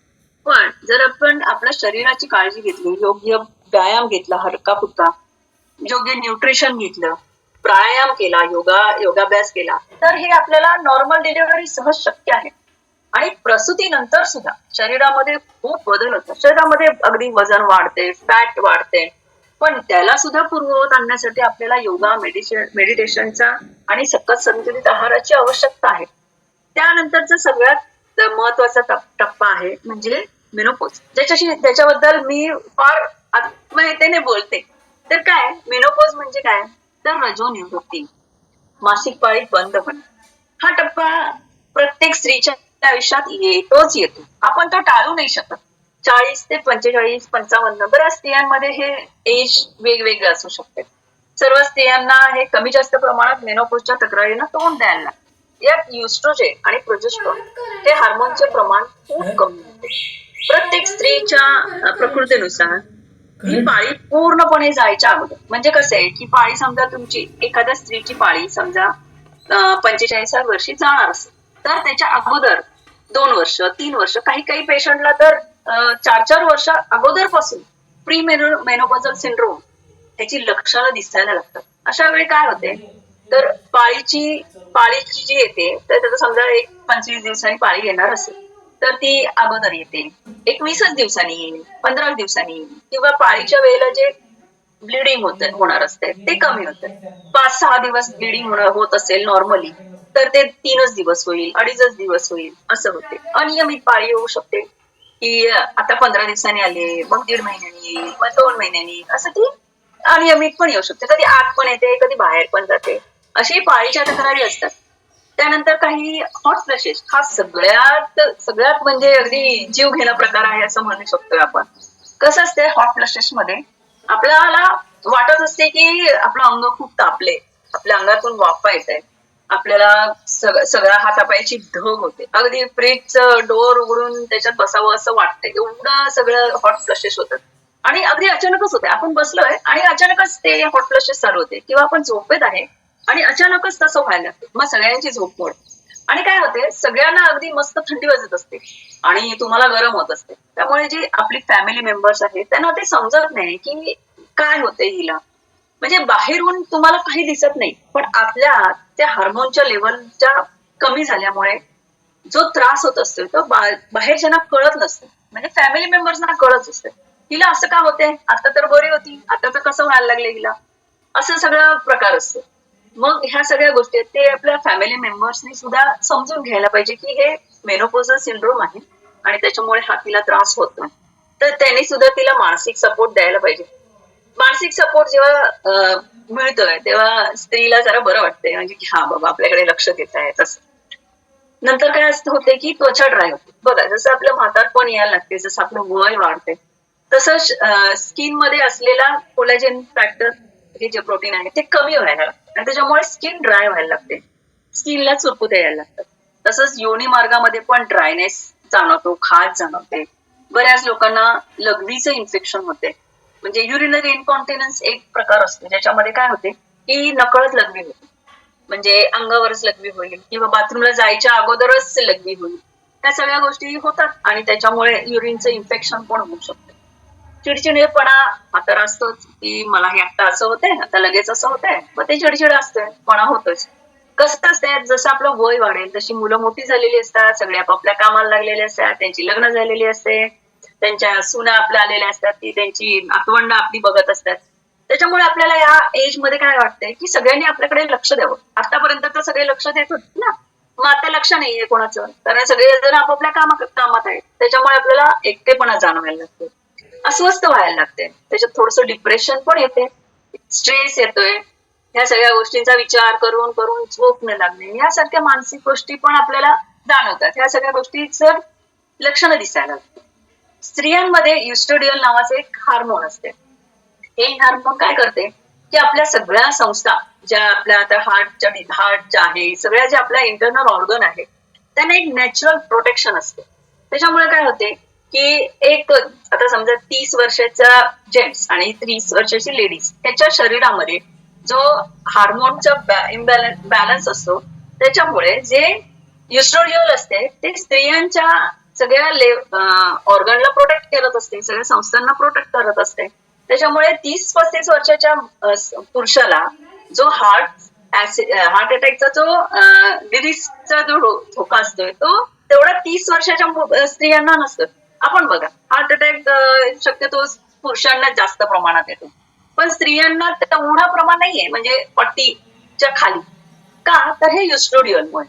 [SPEAKER 6] पण जर आपण आपल्या शरीराची काळजी घेतली, योग्य व्यायाम घेतला, हलका फुलका, योग्य न्यूट्रिशन घेतलं, प्राणायाम केला, योगाभ्यास केला, तर हे आपल्याला नॉर्मल डिलिव्हरी सहज शक्य आहे. आणि प्रसूतीनंतर सुद्धा शरीरामध्ये खूप बदल होतात. शरीरामध्ये अगदी वजन वाढते, फॅट वाढते, पण त्याला सुद्धा पूर्ववत आणण्यासाठी आपल्याला योगा, मेडिटेशनचा आणि सकस संतुलित आहाराची आवश्यकता आहे. त्यानंतरचा सगळ्यात महत्वाचा टप्पा आहे म्हणजे मेनोपॉज, त्याच्याबद्दल मी फार आत्महत्येने बोलते. तर काय मेनोपॉज म्हणजे काय, तर रजोनिवृत्ती, मासिक पाळी बंद होणे. हा टप्पा प्रत्येक स्त्रीच्या आयुष्यात येतो. आपण तो टाळू नाही शकत. 40 ते 45, 55 बऱ्याच स्त्रियांमध्ये हे एज वेगवेगळे असू शकते. सर्व स्त्रियांना हे कमी जास्त प्रमाणात मेनोपॉजच्या तक्रारींना तोंड द्यायला लागते. यात युस्ट्रोजेन आणि प्रोजेस्टेरॉन हे हार्मोनचे प्रमाण खूप कमी होते. प्रत्येक स्त्रीच्या प्रकृतीनुसार ही पाळी पूर्णपणे जायच्या अगोदर, म्हणजे कसं आहे की पाळी समजा तुमची एखाद्या स्त्रीची पाळी समजा 45व्या वर्षी जाणार असेल, तर त्याच्या अगोदर 2 वर्ष, 3 वर्ष, काही पेशंटला तर 4 वर्ष अगोदरपासून प्री मेनोपॉझल सिंड्रोम त्याची लक्षणं दिसायला लागतात. अशा वेळी काय होते, तर पाळीची जी येते, तर त्याचं समजा 25 दिवसांनी पाळी येणार असेल, तर ती अगोदर येते, 21 दिवसांनी येईल, 15 दिवसांनी येईल, किंवा पाळीच्या वेळेला जे ब्लिडिंग होणार असते ते कमी होतं. 5-6 दिवस ब्लिडिंग होत असेल नॉर्मली, तर ते 3 दिवस होईल, 2.5 दिवस होईल, असं होते. अनियमित पाळी होऊ शकते की आता 15 दिवसांनी आले, मग 1.5 महिन्यांनी येईल, मग 2 महिन्यांनी, असं ती अनियमित पण येऊ शकते. कधी आत पण येते, कधी बाहेर पण जाते, अशी पाळीच्या तक्रारी असतात. त्यानंतर काही हॉट फ्लॅशेस, हा सगळ्यात म्हणजे अगदी जीव घेणा प्रकार आहे असं म्हणू शकतो आपण. कसं असते हॉट फ्लॅशेस मध्ये, आपल्याला वाटत असते की आपलं अंग खूप तापले, आपल्या अंगातून वाफा येत आहे, आपल्याला सगळ्या हातापायाची धग होते, अगदी फ्रीजचं डोअर उघडून त्याच्यात बसावं असं वाटतंय, एवढं सगळं हॉट फ्लॅशेस होतात. आणि अगदी अचानकच होते, आपण बसलोय आणि अचानकच ते हॉट फ्लॅशेस चालू होते, किंवा आपण झोपेत आहे आणि अचानकच तसं व्हायला लागतं. मग सगळ्यांची झोप मोड, आणि काय होते, सगळ्यांना अगदी मस्त थंडी वाजत असते आणि तुम्हाला गरम होत असते. त्यामुळे जी आपली फॅमिली मेंबर्स आहेत त्यांना ते समजत नाही की काय होते हिला. म्हणजे बाहेरून तुम्हाला काही दिसत नाही, पण आपल्या त्या हार्मोनच्या लेवलच्या कमी झाल्यामुळे जो त्रास होत असतो तो बाहेरच्यांना कळत नसतो, म्हणजे फॅमिली मेंबर्सना कळत असते. हिला असं का होते, आता तर बरी होती, आता तर कसं व्हायला लागले हिला, असं सगळा प्रकार असतो. मग ह्या सगळ्या गोष्टी ते आपल्या फॅमिली मेंबर्सनी सुद्धा समजून घ्यायला पाहिजे की हे मेनोपॉझल सिंड्रोम आहे आणि त्याच्यामुळे हा तिला त्रास होत नाही. तर त्यांनी सुद्धा तिला मानसिक सपोर्ट द्यायला पाहिजे. मानसिक सपोर्ट जेव्हा मिळतोय तेव्हा स्त्रीला जरा बरं वाटतंय, म्हणजे की हा बाबा आपल्याकडे लक्ष देत आहे तसं. नंतर काय असं होते की त्वचा ड्राय होते. बघा, जसं आपलं म्हातारपण यायला लागते, जसं आपलं वय वाढते, तसंच स्किन मध्ये असलेला कोलॅजेन फॅक्टर हे जे प्रोटीन आहे ते कमी व्हायला लागतं आणि त्याच्यामुळे स्किन ड्राय व्हायला लागते, स्किनला चुरकुत्या यायला लागतात. तसंच योनी मार्गामध्ये पण ड्रायनेस जाणवतो, खाज जाणवते. बऱ्याच लोकांना लघवीचं इन्फेक्शन होते, म्हणजे युरिनरी इन्कॉन्टिनन्स एक प्रकार असतो ज्याच्यामध्ये काय होते की नकळत लघवी होते, म्हणजे अंगावरच लघवी होईल किंवा बाथरूमला जायच्या अगोदरच लघवी होईल. त्या सगळ्या गोष्टी होतात आणि त्याच्यामुळे युरिनचं इन्फेक्शन पण होऊ शकतं. चिडचिडेपणा हा तर असतोच की मला हे आता असं होतंय, आता लगेच असं होतंय, मग ते चिडचिड असते, पणा होतोच. कसं असतंय, जसं आपलं वय वाढेल तशी मुलं मोठी झालेली असतात, सगळे आपापल्या कामाला लागलेले असतात, त्यांची लग्न झालेली असते, त्यांच्या सुना आपल्या आलेल्या असतात, ती त्यांची नातवंड आपली बघत असतात. त्याच्यामुळे आपल्याला या एज मध्ये काय वाटतंय की सगळ्यांनी आपल्याकडे लक्ष द्यावं. आतापर्यंत तर सगळे लक्ष देत होते ना, मग आता लक्ष नाहीये कोणाचं, कारण सगळेजण आपापल्या कामात आहेत. त्याच्यामुळे आपल्याला एकटेपणा जाणवायला लागतो, अस्वस्थ व्हायला लागते, त्याच्यात थोडंसं डिप्रेशन पण येते, स्ट्रेस येतोय. ह्या सगळ्या गोष्टींचा विचार करून करून झोप न लागणे, यासारख्या मानसिक गोष्टी पण आपल्याला जाणवतात. ह्या सगळ्या गोष्टीचं लक्षणं दिसायला लागतात. स्त्रियांमध्ये युस्ट्रोडियल नावाचे एक हार्मोन असते. हे हार्मोन काय करते की आपल्या सगळ्या संस्था ज्या आपल्या आता हार्टच्या आहे, सगळ्या ज्या आपल्या इंटरनल ऑर्गन आहेत त्यांना एक नॅचरल प्रोटेक्शन असते. त्याच्यामुळे काय होते की एक आता समजा 30 वर्षाचा जेंट्स आणि 30 वर्षाची लेडीज त्याच्या शरीरामध्ये जो हार्मोनचा बॅलन्स असतो त्याच्यामुळे जे इस्ट्रोजल असते ते स्त्रियांच्या सगळ्या ऑर्गनला प्रोटेक्ट करत असते, सगळ्या संस्थांना प्रोटेक्ट करत असते. त्याच्यामुळे 30-35 वर्षाच्या पुरुषाला जो हार्ट अटॅकचा जो डिसीजचा जो धोका असतोय तो तेवढा 30 वर्षाच्या स्त्रियांना नसतो. आपण बघा हार्ट अटॅक शक्यतो पुरुषांना जास्त प्रमाणात येतो, पण स्त्रियांना तेवढा प्रमाण नाहीये, म्हणजे 40च्या खाली. का तर हे युस्ट्रोडियलमुळे.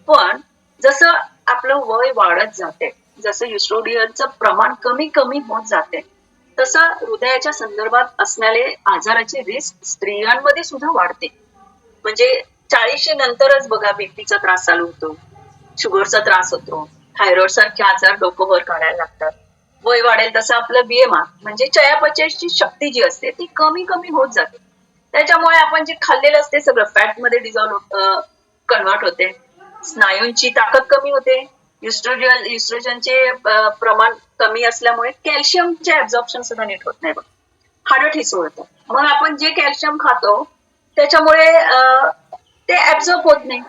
[SPEAKER 6] पण जसं आपलं वय वाढत जाते, जसं युस्ट्रोडियलचं प्रमाण कमी कमी होत जाते, तसं हृदयाच्या संदर्भात असणारे आजाराची रिस्क स्त्रियांमध्ये सुद्धा वाढते. म्हणजे 40 नंतरच बघा बीपीचा त्रास चालू होतो, शुगरचा त्रास होतो, थायरॉइड सारखे आजार डोकं वर काढायला लागतात. वय वाढेल तसं आपलं बीएमआर म्हणजे चयापचयाची शक्ती जी असते ती कमी कमी होत जाते. त्याच्यामुळे आपण जे खाल्लेलं असते सगळं फॅट मध्ये कन्वर्ट होते, स्नायूंची ताकद कमी होते, इस्ट्रोजनचे प्रमाण कमी असल्यामुळे कॅल्शियमचे ऍब्झॉर्प्शन सुद्धा नीट होत नाही. हाडं ठिसूळ होतं. मग आपण जे कॅल्शियम खातो त्याच्यामुळे ते ऍब्झॉर्ब होत नाही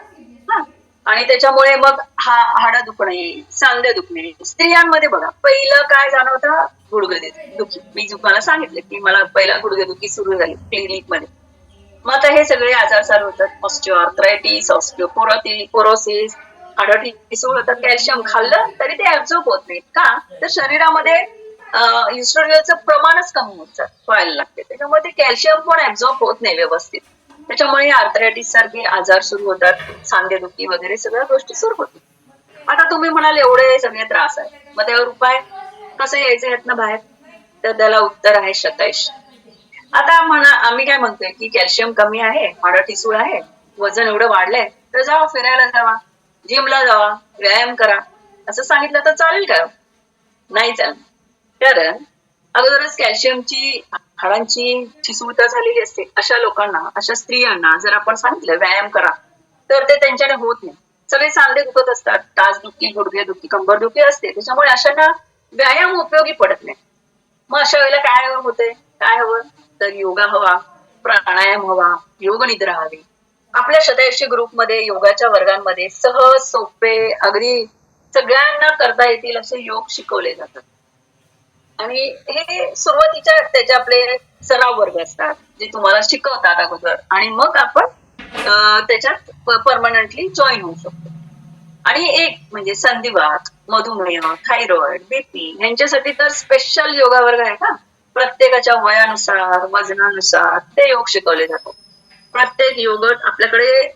[SPEAKER 6] आणि त्याच्यामुळे मग हाडं दुखणे, सांधे दुखणे. स्त्रियांमध्ये बघा पहिलं काय जाणवतं, गुडघे दुखी. मी तुम्हाला सांगितलं की मला पहिला गुडघे दुखी सुरू झाली क्लिनिक मध्ये. मग आता हे सगळे आजार चालू होतात, ऑस्टिओआर्थरायटिस, ऑस्टिओपोरोसिस, हाडं ठिसूळ होतात. कॅल्शियम खाल्लं तरी ते ऍब्झॉर्ब होत नाही. का तर शरीरामध्ये इस्ट्रोजनचं प्रमाणच कमी होत व्हायला लागते, त्याच्यामुळे ते कॅल्शियम पण ऍब्झॉर्ब होत नाही व्यवस्थित. त्याच्यामुळे आर्थरायटिस सारखे आजार सुरू होतात, सांधेदुखी वगैरे सगळ्या गोष्टी सुरू होतात. आता तुम्ही म्हणाल एवढे सगळे त्रास आहे, मग त्यावर उपाय कसं यायचं यातनं बाहेर? तर त्याला उत्तर आहे शतायुष. आता आम्ही काय म्हणतोय की कॅल्शियम कमी आहे, हाडं ठिसूळ आहे, वजन एवढं वाढलंय, तर जावा फिरायला जावा, जिमला जावा, व्यायाम करा, असं सांगितलं तर चालेल का? नाही चालेल. कारण अगोदरच कॅल्शियमची हाडांची ठिसूळता झालेली असते. अशा लोकांना, अशा स्त्रियांना जर आपण सांगितलं व्यायाम करा तर ते त्यांच्याने होत नाही. सगळे सांधे दुखत असतात, टाचदुखी, गुडघेदुखी, कंबरदुखी असते, त्याच्यामुळे अशांना व्यायाम उपयोगी पडत नाही. मग अशा वेळेला काय होते, काय हवं तर योगा हवा, प्राणायाम हवा, योग निद्रा हवी. आपल्या शतायुषी ग्रुपमध्ये योगाच्या वर्गांमध्ये सहज सोपे अगदी सगळ्यांना करता येतील असे योग शिकवले जातात. आणि हे सुरुवातीच्या त्याचे आपले सराव वर्ग असतात जे तुम्हाला शिकवतात अगोदर, आणि मग आपण त्याच्यात परमनंटली जॉईन होऊ शकतो. आणि एक म्हणजे संधिवात, मधुमेह, थायरॉइड, बीपी यांच्यासाठी तर स्पेशल योगा वर्ग आहे का, प्रत्येकाच्या वयानुसार, वजनानुसार ते योग शिकवले जातात. प्रत्येक योग आपल्याकडे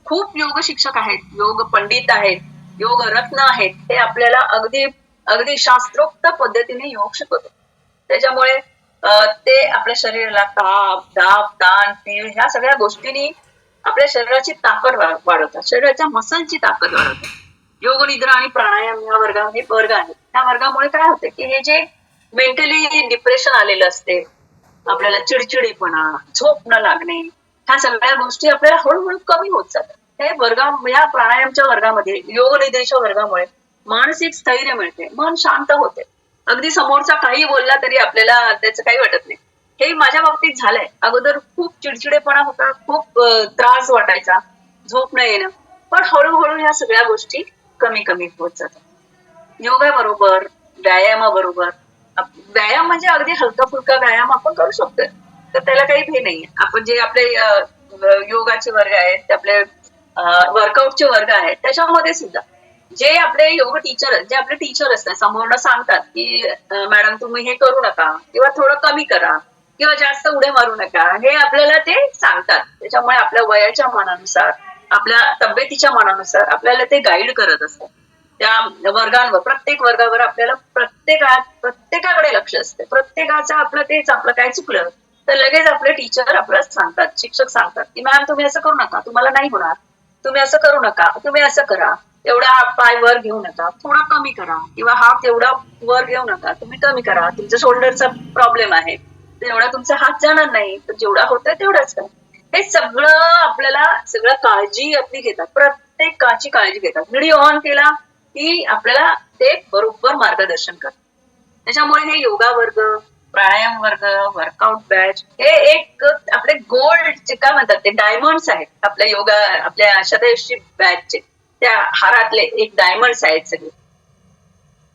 [SPEAKER 6] खूप योग शिक्षक आहेत, योग पंडित आहेत, योग रत्न आहेत, ते आपल्याला अगदी अगदी शास्त्रोक्त पद्धतीने योग शिकवतात. त्याच्यामुळे ते आपल्या शरीराला ताप, दाब, ताण, पीळ ह्या सगळ्या गोष्टींनी आपल्या शरीराची ताकद वाढवतात, शरीराच्या मसलची ताकद वाढवतात. योग निद्रा आणि प्राणायाम या वर्ग आहेत. त्या वर्गामुळे काय होतं की हे जे मेंटली डिप्रेशन आलेलं असते, आपल्याला चिडचिडेपणा, झोप न लागणे, ह्या सगळ्या गोष्टी आपल्याला हळूहळू कमी होत जातात. हे या प्राणायामच्या वर्गामध्ये, योग निद्रेच्या वर्गामुळे मानसिक स्थैर्य मिळते, मन शांत होते. अगदी समोरचा काही बोलला तरी आपल्याला त्याचं काही वाटत नाही. हे माझ्या बाबतीत झालंय. अगोदर खूप चिडचिडेपणा होता, खूप त्रास वाटायचा, झोप न येणं, पण हळूहळू ह्या सगळ्या गोष्टी कमी कमी होत जातात. योगाबरोबर, व्यायामाबरोबर, व्यायाम म्हणजे अगदी हलका फुलका व्यायाम आपण करू शकतो, तर त्याला काही भे नाहीये. आपण जे आपले योगाचे वर्ग आहेत, ते आपले वर्कआउटचे वर्ग आहेत, त्याच्यामध्ये सुद्धा जे आपले योग टीचर, जे आपले टीचर असतात समोर सांगतात की मॅडम तुम्ही हे करू नका, किंवा थोडं कमी करा, किंवा जास्त उड्या मारू नका, हे आपल्याला ते सांगतात. त्याच्यामुळे आपल्या वयाच्या मानानुसार, आपल्या तब्येतीच्या मानानुसार आपल्याला ते गाईड करत असतात. त्या वर्गांवर, प्रत्येक वर्गावर आपल्याला प्रत्येकाकडे लक्ष असते. प्रत्येकाचं आपलं काय चुकलं तर लगेच आपले टीचर आपल्याला सांगतात, शिक्षक सांगतात की मॅम तुम्ही असं करू नका, तुम्हाला नाही होणार, तुम्ही असं करू नका, तुम्ही असं करा, एवढा पाय वर घेऊ नका, थोडा कमी करा, किंवा हात एवढा वर घेऊ नका, तुम्ही कमी करा, तुमच्या शोल्डरचा प्रॉब्लेम आहे, एवढा तुमचा हात जाणार नाही, तर जेवढा होतोय तेवढाच करा. हे सगळं आपल्याला काळजी आपली घेतात, प्रत्येकाची काळजी घेतात. व्हिडिओ ऑन केला की आपल्याला ते बरोबर मार्गदर्शन करतात. त्याच्यामुळे हे योगा वर्ग, प्राणायाम वर्ग, वर्कआउट बॅच हे एक आपले गोल्ड काय म्हणतात ते डायमंड्स आहेत आपल्या योगा, आपल्या शतयशी बॅचचे त्या हारातले एक डायमंड्स आहेत सगळे.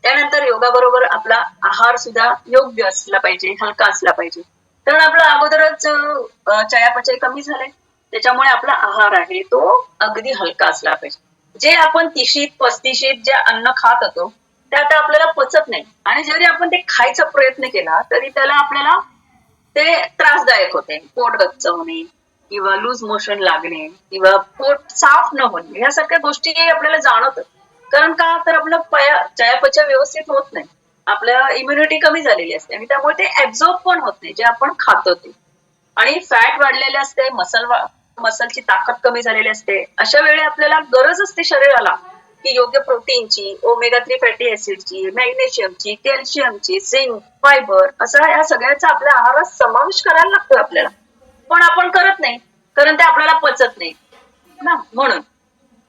[SPEAKER 6] त्यानंतर योगा बरोबर आपला आहार सुद्धा योग्य असला पाहिजे, हलका असला पाहिजे. कारण आपला अगोदरच चयापचय कमी झालंय, त्याच्यामुळे आपला आहार आहे तो अगदी हलका असला पाहिजे. जे आपण 30-35 जे अन्न खात होतो ते आता आपल्याला पचत नाही, आणि जरी आपण ते खायचा प्रयत्न केला तरी त्याला आपल्याला ते त्रासदायक होते. पोट गच्च होणे किंवा लूज मोशन लागणे किंवा पोट साफ न होणे, ह्या सगळ्या गोष्टी आपल्याला जाणवतात. कारण का तर आपलं चयापचय व्यवस्थित होत नाही, आपल्या इम्युनिटी कमी झालेली असते आणि त्यामुळे ते ऍब्झॉर्ब पण होत नाही जे आपण खातो ते, आणि फॅट वाढलेले असते, मसलची ताकद कमी झालेली असते. अशा वेळी आपल्याला गरज असते शरीराला की योग्य प्रोटीनची, ओमेगा 3 फॅटी ऍसिडची, मॅग्नेशियमची, कॅल्शियमची, झिंक, फायबर असा या सगळ्याचा आपल्या आहारात समावेश करायला लागतो आपल्याला. पण आपण करत नाही, कारण ते आपल्याला पचत नाही ना, म्हणून.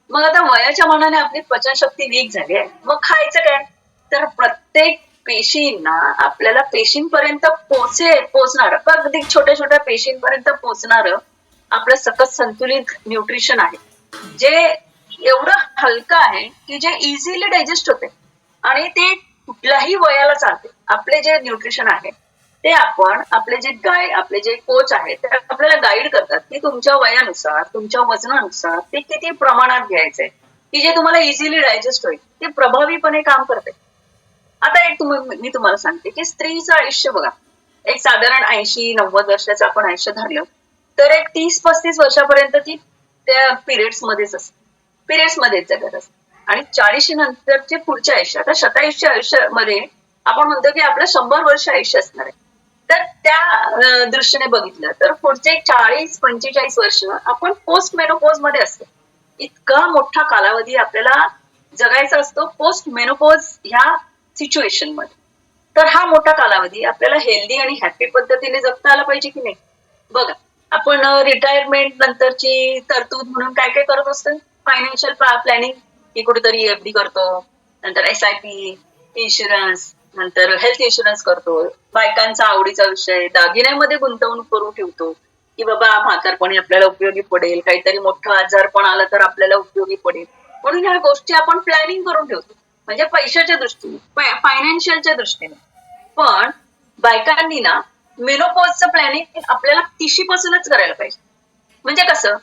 [SPEAKER 6] मग आता वयाच्या मानाने आपली पचनशक्ती वीक झाली आहे, मग खायचं काय? तर प्रत्येक पेशींना आपल्याला पेशींपर्यंत पोचणार, अगदी छोट्या छोट्या पेशींपर्यंत पोचणार आपलं सकस संतुलित न्यूट्रिशन आहे, जे एवढं हलकं आहे की जे इझिली डायजेस्ट होते आणि ते कुठल्याही वयाला चालते. आपले जे न्यूट्रिशन आहे ते आपण आपले जे कोच आहेत ते आपल्याला गाईड करतात की तुमच्या वयानुसार, तुमच्या वजनानुसार ते किती प्रमाणात घ्यायचंय की जे तुम्हाला इझिली डायजेस्ट होईल, ते प्रभावीपणे काम करते. आता मी तुम्हाला सांगते की स्त्रीचं आयुष्य बघा, एक साधारण 80-90 वर्षाचं आपण आयुष्य धरलं तर एक 30-35 वर्षापर्यंत ती त्या पिरियड्स मध्येच जगत असते, आणि 40 नंतरचे पुढचे आयुष्य, आता शतायुष्य आयुष्यामध्ये आपण म्हणतो की आपलं 100 वर्ष आयुष्य असणार आहे. तर त्या दृष्टीने बघितलं तर पुढचे 40-45 वर्ष आपण पोस्ट मेनोपॉज मध्ये असतो. इतका मोठा कालावधी आपल्याला जगायचा असतो पोस्ट मेनोपॉज ह्या सिच्युएशन मध्ये. तर हा मोठा कालावधी आपल्याला हेल्दी आणि हॅपी पद्धतीने जगता आला पाहिजे की नाही. बघा, आपण रिटायरमेंट नंतरची तरतूद म्हणून काय काय करत असतो, फायनान्शियल प्लॅनिंग, की कुठेतरी एफडी करतो, नंतर SIP, इन्शुरन्स, नंतर हेल्थ इन्शुरन्स करतो. बायकांचा आवडीचा विषय दागिन्यामध्ये गुंतवणूक करून ठेवतो की बाबा म्हातारपणी आपल्याला उपयोगी पडेल, काहीतरी मोठं आजारपण आलं तर आपल्याला उपयोगी पडेल, म्हणून ह्या गोष्टी आपण प्लॅनिंग करून ठेवतो, म्हणजे पैशाच्या दृष्टीने, फायनान्शियलच्या दृष्टीने. पण बायकांनी ना मेनोपॉजचं प्लॅनिंग आपल्याला 30 पासूनच करायला पाहिजे. म्हणजे कसं,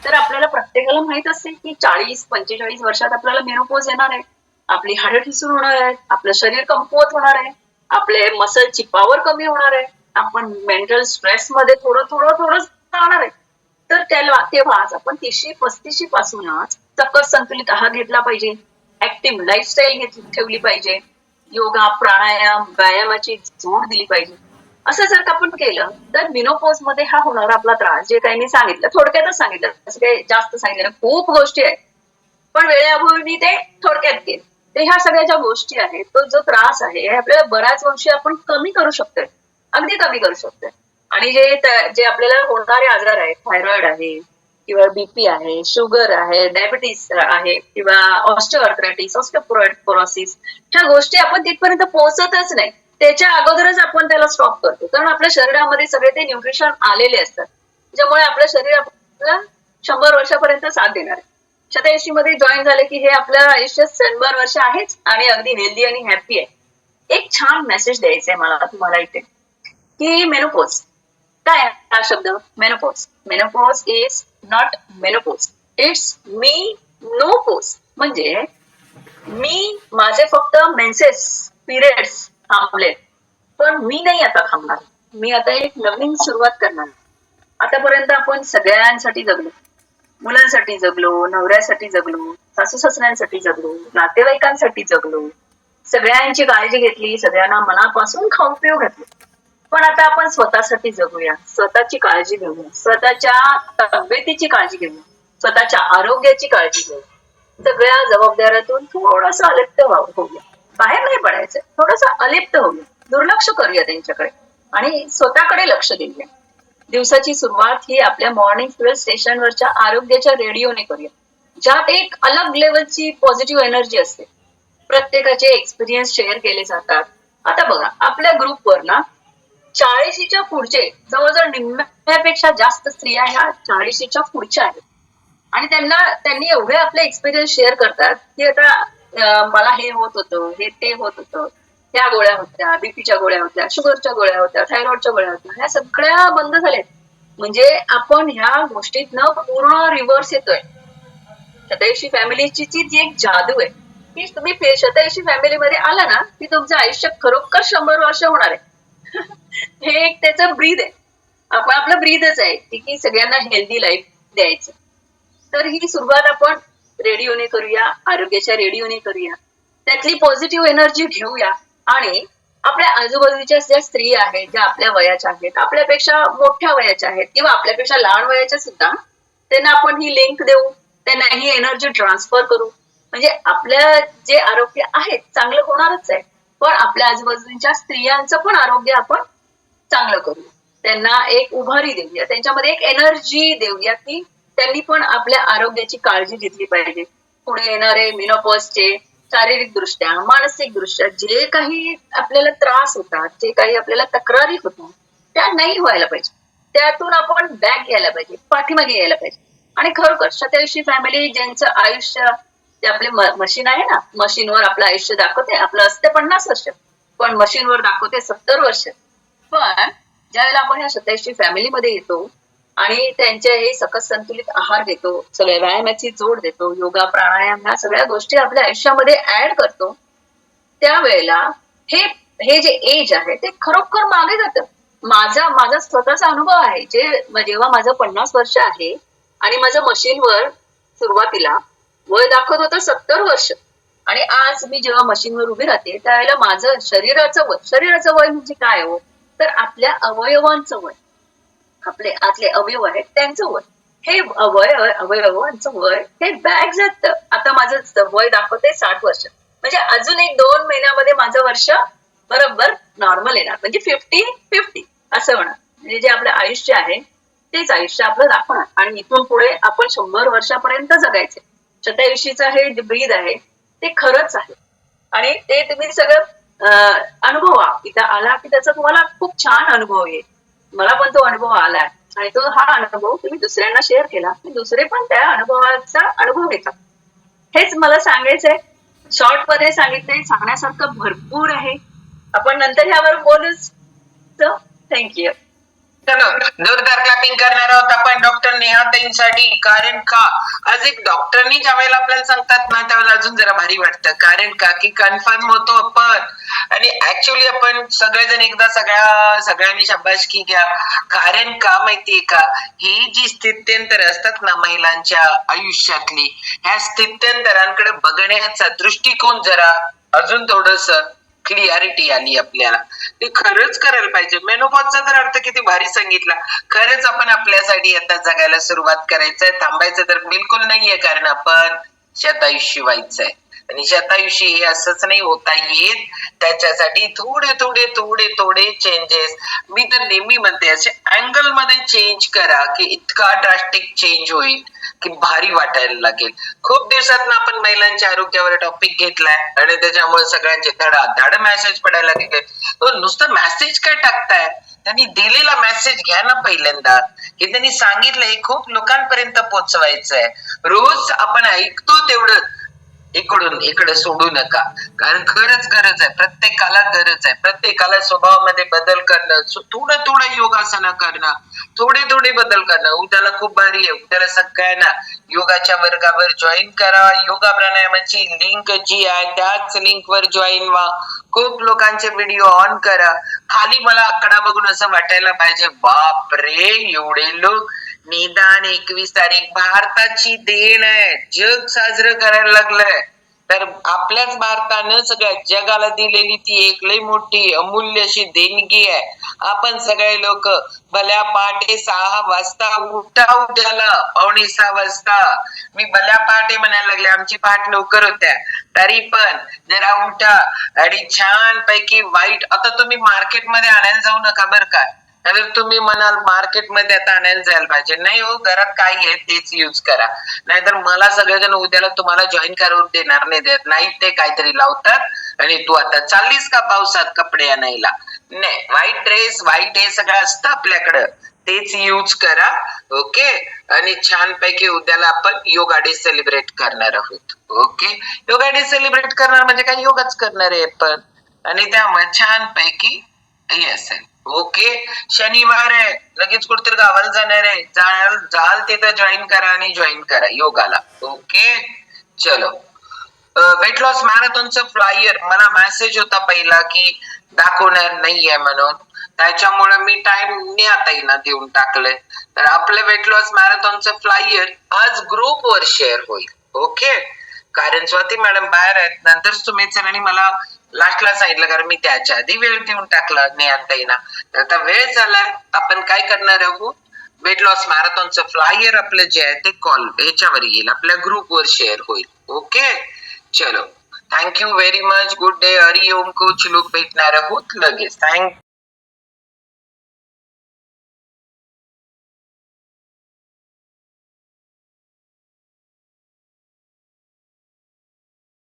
[SPEAKER 6] तर आपल्याला प्रत्येकाला माहित असते की 40-45 वर्षात आपल्याला मेनोपॉज येणार आहे, आपली हाडं ठिसूळ होणार आहेत, आपलं शरीर कमकुवत होणार आहे, आपले मसलची पॉवर कमी होणार आहे, आपण मेंटल स्ट्रेस मध्ये थोडं जाणार आहे. तर तेव्हाच आपण 30-35 पासूनच सकस संतुलित आहार घेतला पाहिजे, ऍक्टिव्ह लाईफस्टाईल ठेवली पाहिजे, योगा, प्राणायाम, व्यायामाची जोड दिली पाहिजे. असं जर का आपण केलं तर मेनोपॉज मध्ये हा होणारा आपला त्रास, जे काही मी सांगितलं थोडक्यातच सांगितलं, असं काही जास्त सांगितलं, खूप गोष्टी आहेत पण वेळेअभावी मी ते थोडक्यात केले. तर ह्या सगळ्या ज्या गोष्टी आहेत, तो जो त्रास आहे आपल्याला बऱ्याच वर्षी आपण कमी करू शकतोय, अगदी कमी करू शकतोय. आणि जे आपल्याला होणारे आजार आहेत, थायरॉइड आहे किंवा बीपी आहे, शुगर आहे, डायबिटीस आहे किंवा ऑस्टिओआर्थरायटिस, ऑस्टिओपोरोसिस, ह्या गोष्टी आपण तिथपर्यंत पोहोचतच नाही, त्याच्या अगोदरच आपण त्याला स्टॉप करतो. कारण आपल्या शरीरामध्ये सगळे ते न्यूट्रिशन आलेले असतात, ज्यामुळे आपलं शरीर आपल्याला 100 वर्षापर्यंत साथ देणार आहे. 87 मध्ये जॉईन झाले की हे आपलं आयुष्य 100 वर्ष आहेच आणि अगदी हेल्दी आणि हॅपी आहे. एक छान मेसेज द्यायचा आहे मला तुम्हाला इथे की मेनोपॉज काय हा शब्द, menopause is not menopause, it's me know pose. म्हणजे माझे फक्त मेन्सेस पिरियड्स थांबलेत, पण मी नाही आता थांबणार, मी आता एक नवीन सुरुवात करणार. आतापर्यंत आपण सगळ्यांसाठी जगलो, मुलांसाठी जगलो, नवऱ्यासाठी जगलो, सासू सासऱ्यांसाठी जगलो, नातेवाईकांसाठी जगलो, सगळ्यांची काळजी घेतली, सगळ्यांना मनापासून खाऊ पिऊ घातली. पण आता आपण स्वतःसाठी जगूया, स्वतःची काळजी घेऊया, स्वतःच्या तब्येतीची काळजी घेऊया, स्वतःच्या आरोग्याची काळजी घेऊया. सगळ्या जबाबदाऱ्यातून थोडंसं अलिप्त होऊया, बाहेर नाही पडायचं, थोडंसं अलिप्त होऊया, दुर्लक्ष करूया त्यांच्याकडे आणि स्वतःकडे लक्ष देऊया. दिवसाची सुरुवात ही आपल्या मॉर्निंग फ्युएल स्टेशनवरच्या आरोग्याच्या रेडिओने करूया, ज्यात एक अलग लेवलची पॉझिटिव्ह एनर्जी असते. प्रत्येकाचे एक्सपिरियन्स शेअर केले जातात. आता बघा आपल्या ग्रुपवर ना 40च्या पुढचे जवळजवळ निम्म्यापेक्षा जास्त स्त्रिया ह्या 40च्या पुढच्या आहेत आणि त्यांनी एवढे आपले एक्सपिरियन्स शेअर करतात की आता मला हे होत होतं, हे ते होत होतं, ह्या गोळ्या होत्या, बीपीच्या गोळ्या होत्या, शुगरच्या गोळ्या होत्या, थायरॉइडच्या गोळ्या होत्या, ह्या सगळ्या बंद झाल्यात. म्हणजे आपण ह्या गोष्टीतनं पूर्ण रिव्हर्स येतोय. शतयशी फॅमिलीची जी एक जादू आहे की तुम्ही शतयशी फॅमिलीमध्ये आला ना की तुमचं आयुष्य खरोखर 100 वर्ष होणार आहे. हे एक त्याचं ब्रीद आहे. आपण आपलं ब्रीदच आहे की सगळ्यांना हेल्दी लाईफ द्यायचं. तर ही सुरुवात आपण रेडिओने करूया, आरोग्याच्या रेडिओने करूया, त्यातली पॉझिटिव्ह एनर्जी घेऊया आणि आपल्या आजूबाजूच्या ज्या स्त्री आहेत, ज्या आपल्या वयाच्या आहेत, आपल्यापेक्षा मोठ्या वयाच्या आहेत किंवा आपल्यापेक्षा लहान वयाच्या सुद्धा, त्यांना आपण ही लिंक देऊ, त्यांना ही एनर्जी ट्रान्सफर करू. म्हणजे आपल्या जे आरोग्य आहे चांगलं होणारच आहे, पण आपल्या आजूबाजूच्या स्त्रियांचं पण आरोग्य आपण चांगलं करू. त्यांना एक उभारी देऊया, त्यांच्यामध्ये एक एनर्जी देऊया की त्यांनी पण आपल्या आरोग्याची काळजी घेतली पाहिजे. पुढे येणारे मेनोपॉजचे शारीरिक दृष्ट्या, मानसिक दृष्ट्या जे काही आपल्याला त्रास होतात, जे काही आपल्याला तक्रारी होतात, त्या नाही व्हायला पाहिजे. त्यातून आपण बॅक यायला पाहिजे, पाठीमागे यायला पाहिजे. आणि खरोखर शतयशी फॅमिली ज्यांचं आयुष्य, ते आपले मशीन आहे ना, मशीनवर आपलं आयुष्य दाखवते, आपलं असते 50 वर्ष, पण मशीनवर दाखवते 70 वर्ष. पण ज्यावेळेला आपण ह्या शतयशी फॅमिलीमध्ये येतो आणि त्यांचे हे सकस संतुलित आहार देतो, सगळ्या व्यायामाची जोड देतो, योगा प्राणायाम ह्या सगळ्या गोष्टी आपल्या आयुष्यामध्ये ऍड करतो, त्यावेळेला हे जे एज आहे ते खरोखर मागे जातं. माझा स्वतःचा अनुभव आहे. जेव्हा माझं 50 वर्ष आहे आणि माझं मशीनवर सुरुवातीला वय दाखवत होतं 70 वर्ष आणि आज मी जेव्हा मशीनवर उभी राहते त्यावेळेला माझं शरीराचं वय म्हणजे काय हो, तर आपल्या अवयवांचं वय, आपले आतले अवयव आहेत त्यांचं वय, हे अवयवांचं वय हे बॅक जातं. आता माझं वय दाखवते 60 वर्ष, म्हणजे अजून एक 2 महिन्यामध्ये माझं वर्ष बरोबर नॉर्मल येणार, म्हणजे 50-50 असं होणार. म्हणजे जे आपलं आयुष्य आहे तेच आयुष्य आपलं दाखवणार आणि इथून पुढे आपण 100 वर्षापर्यंत जगायचे. शतयशीचं हे जे ब्रीद आहे ते खरंच आहे आणि ते तुम्ही सगळं अनुभवा. इथं आला की त्याचा तुम्हाला खूप छान अनुभव येईल. मला पण तो अनुभव आलाय आणि तो हा अनुभव तुम्ही दुसऱ्यांना शेअर केला की दुसरे पण त्या अनुभवाचा अनुभव घेतात. हेच मला सांगायचंय. शॉर्ट मध्ये सांगितलंय, सांगण्यासारखं भरपूर आहे. आपण नंतर ह्यावर बोलूच. थँक्यू.
[SPEAKER 1] चलो जोरदार क्लॅपिंग करणार आहोत आपण डॉक्टर नेहाताईंसाठी. कारण का आज एक डॉक्टरनी ज्या वेळेला आपल्याला सांगतात ना त्यावेळेला अजून जरा भारी वाटतं. कारण का की कन्फर्म होतो आपण आणि ऍक्च्युअली आपण सगळेजण एकदा सगळ्यांनी शाबासकी घ्या. कारण का माहितीये का, ही जी स्थित्यंतर असतात ना महिलांच्या आयुष्यातली, ह्या स्थित्यंतरांकडे बघण्याचा दृष्टिकोन जरा अजून थोडस क्लिअरिटी आली आपल्याला. ते खरंच करायला पाहिजे. मेनोपॉजचा तर अर्थ किती भारी सांगितला. खरंच आपण आपल्यासाठी आता जगायला सुरुवात करायचंय, थांबायचं तर बिलकुल नाहीये. कारण आपण शतायुषी व्हायचंय आणि शतायुषी हे असंच नाही होता येत. त्याच्यासाठी थोडे चेंजेस, मी तर नेहमी म्हणते असे अँगल मध्ये चेंज करा की इतका ड्रास्टिक चेंज होईल की भारी वाटायला लागेल. खूप दिवसात आपण महिलांच्या आरोग्यावर टॉपिक घेतलाय आणि त्याच्यामुळे सगळ्यांचे धडाधड मेसेज पडायला लागले. तो नुसतं मेसेज काय टाकताय, त्यांनी दिलेला मेसेज घ्या ना पहिल्यांदा. हे त्यांनी सांगितलं हे खूप लोकांपर्यंत पोहोचवायचंय. रोज आपण ऐकतो तेवढं इकडून इकडे सोडू नका. कारण खरंच गरज आहे, प्रत्येकाला गरज आहे. प्रत्येकाला स्वभावामध्ये बदल करणं, थोडं योगासना करणं, थोडे बदल करणं. उद्याला खूप भारी आहे. उद्याला सगळ्यांना योगाच्या वर्गावर जॉईन करा. योगा प्राणायामाची लिंक जी आहे त्याच लिंक वर जॉईन व्हा. खूप लोकांचे व्हिडिओ ऑन करा. खाली मला आकडा बघून असं वाटायला पाहिजे बाप रे एवढे लोक. निदान 21 तारीख भारताची देण आहे. जग साजरं करायला लागलंय तर आपल्याच भारतानं सगळ्या जगाला दिलेली ती एक लई मोठी अमूल्य अशी देणगी आहे. आपण सगळे लोक भल्या पहाटे 6 वाजता उठा. उद्याला 5:45 वाजता मी भल्या पहाटे म्हणायला लागले, आमची पहाट लवकर होत्या तरी पण जरा उठा आणि छान पैकी वाईट. आता तुम्ही मार्केटमध्ये आणायला जाऊ नका बरं का. नाहीतर तुम्ही म्हणाल मार्केटमध्ये आता आणायला जायला पाहिजे. नाही हो, घरात काय आहे तेच युज करा. नाहीतर मला सगळेजण उद्याला तुम्हाला जॉईन करून देणार नाही देत नाही, ते काहीतरी लावतात आणि तू आता चाललीस का पावसात कपडे आणायला. नाही, व्हाईट ड्रेस व्हाईट हे सगळं असतं आपल्याकडं, तेच यूज करा. ओके. आणि छानपैकी उद्याला आपण योगा डे सेलिब्रेट करणार आहोत. ओके. योगा डे सेलिब्रेट करणार म्हणजे काय, योगाच करणार आहे आपण. आणि त्यामुळे छानपैकी येस आहे. ओके. शनिवार आहे, लगेच कुठेतरी गावाला जाणार आहे, जाल तिथं जॉईन करा आणि जॉईन करा योगाला. ओके. चलो. वेट लॉस मॅरेथॉनचं फ्लायर मला मेसेज होता पहिला की दाखवणार नाहीये म्हणून, त्याच्यामुळे मी टाइम आता येईना देऊन टाकलंय. तर आपलं वेट लॉस मॅरेथॉनचं फ्लायर आज ग्रुपवर शेअर होईल. ओके. कारण स्वाती मॅडम बाहेर आहेत, नंतर सुमित सरांनी मला लास्टला सांगितलं, कारण मी त्याच्या आधी वेळ देऊन टाकला नाही आता येईना. तर आता वेळ झाला, आपण काय करणार आहोत, वेट लॉस मॅरेथॉनचं फ्लायर आपलं जे आहे ते कॉल ह्याच्यावर येईल, आपल्या ग्रुपवर शेअर होईल. ओके. चलो, thank you very much. Good day. Hari Om coach लोक भेटणार आहोत लगेच. थँक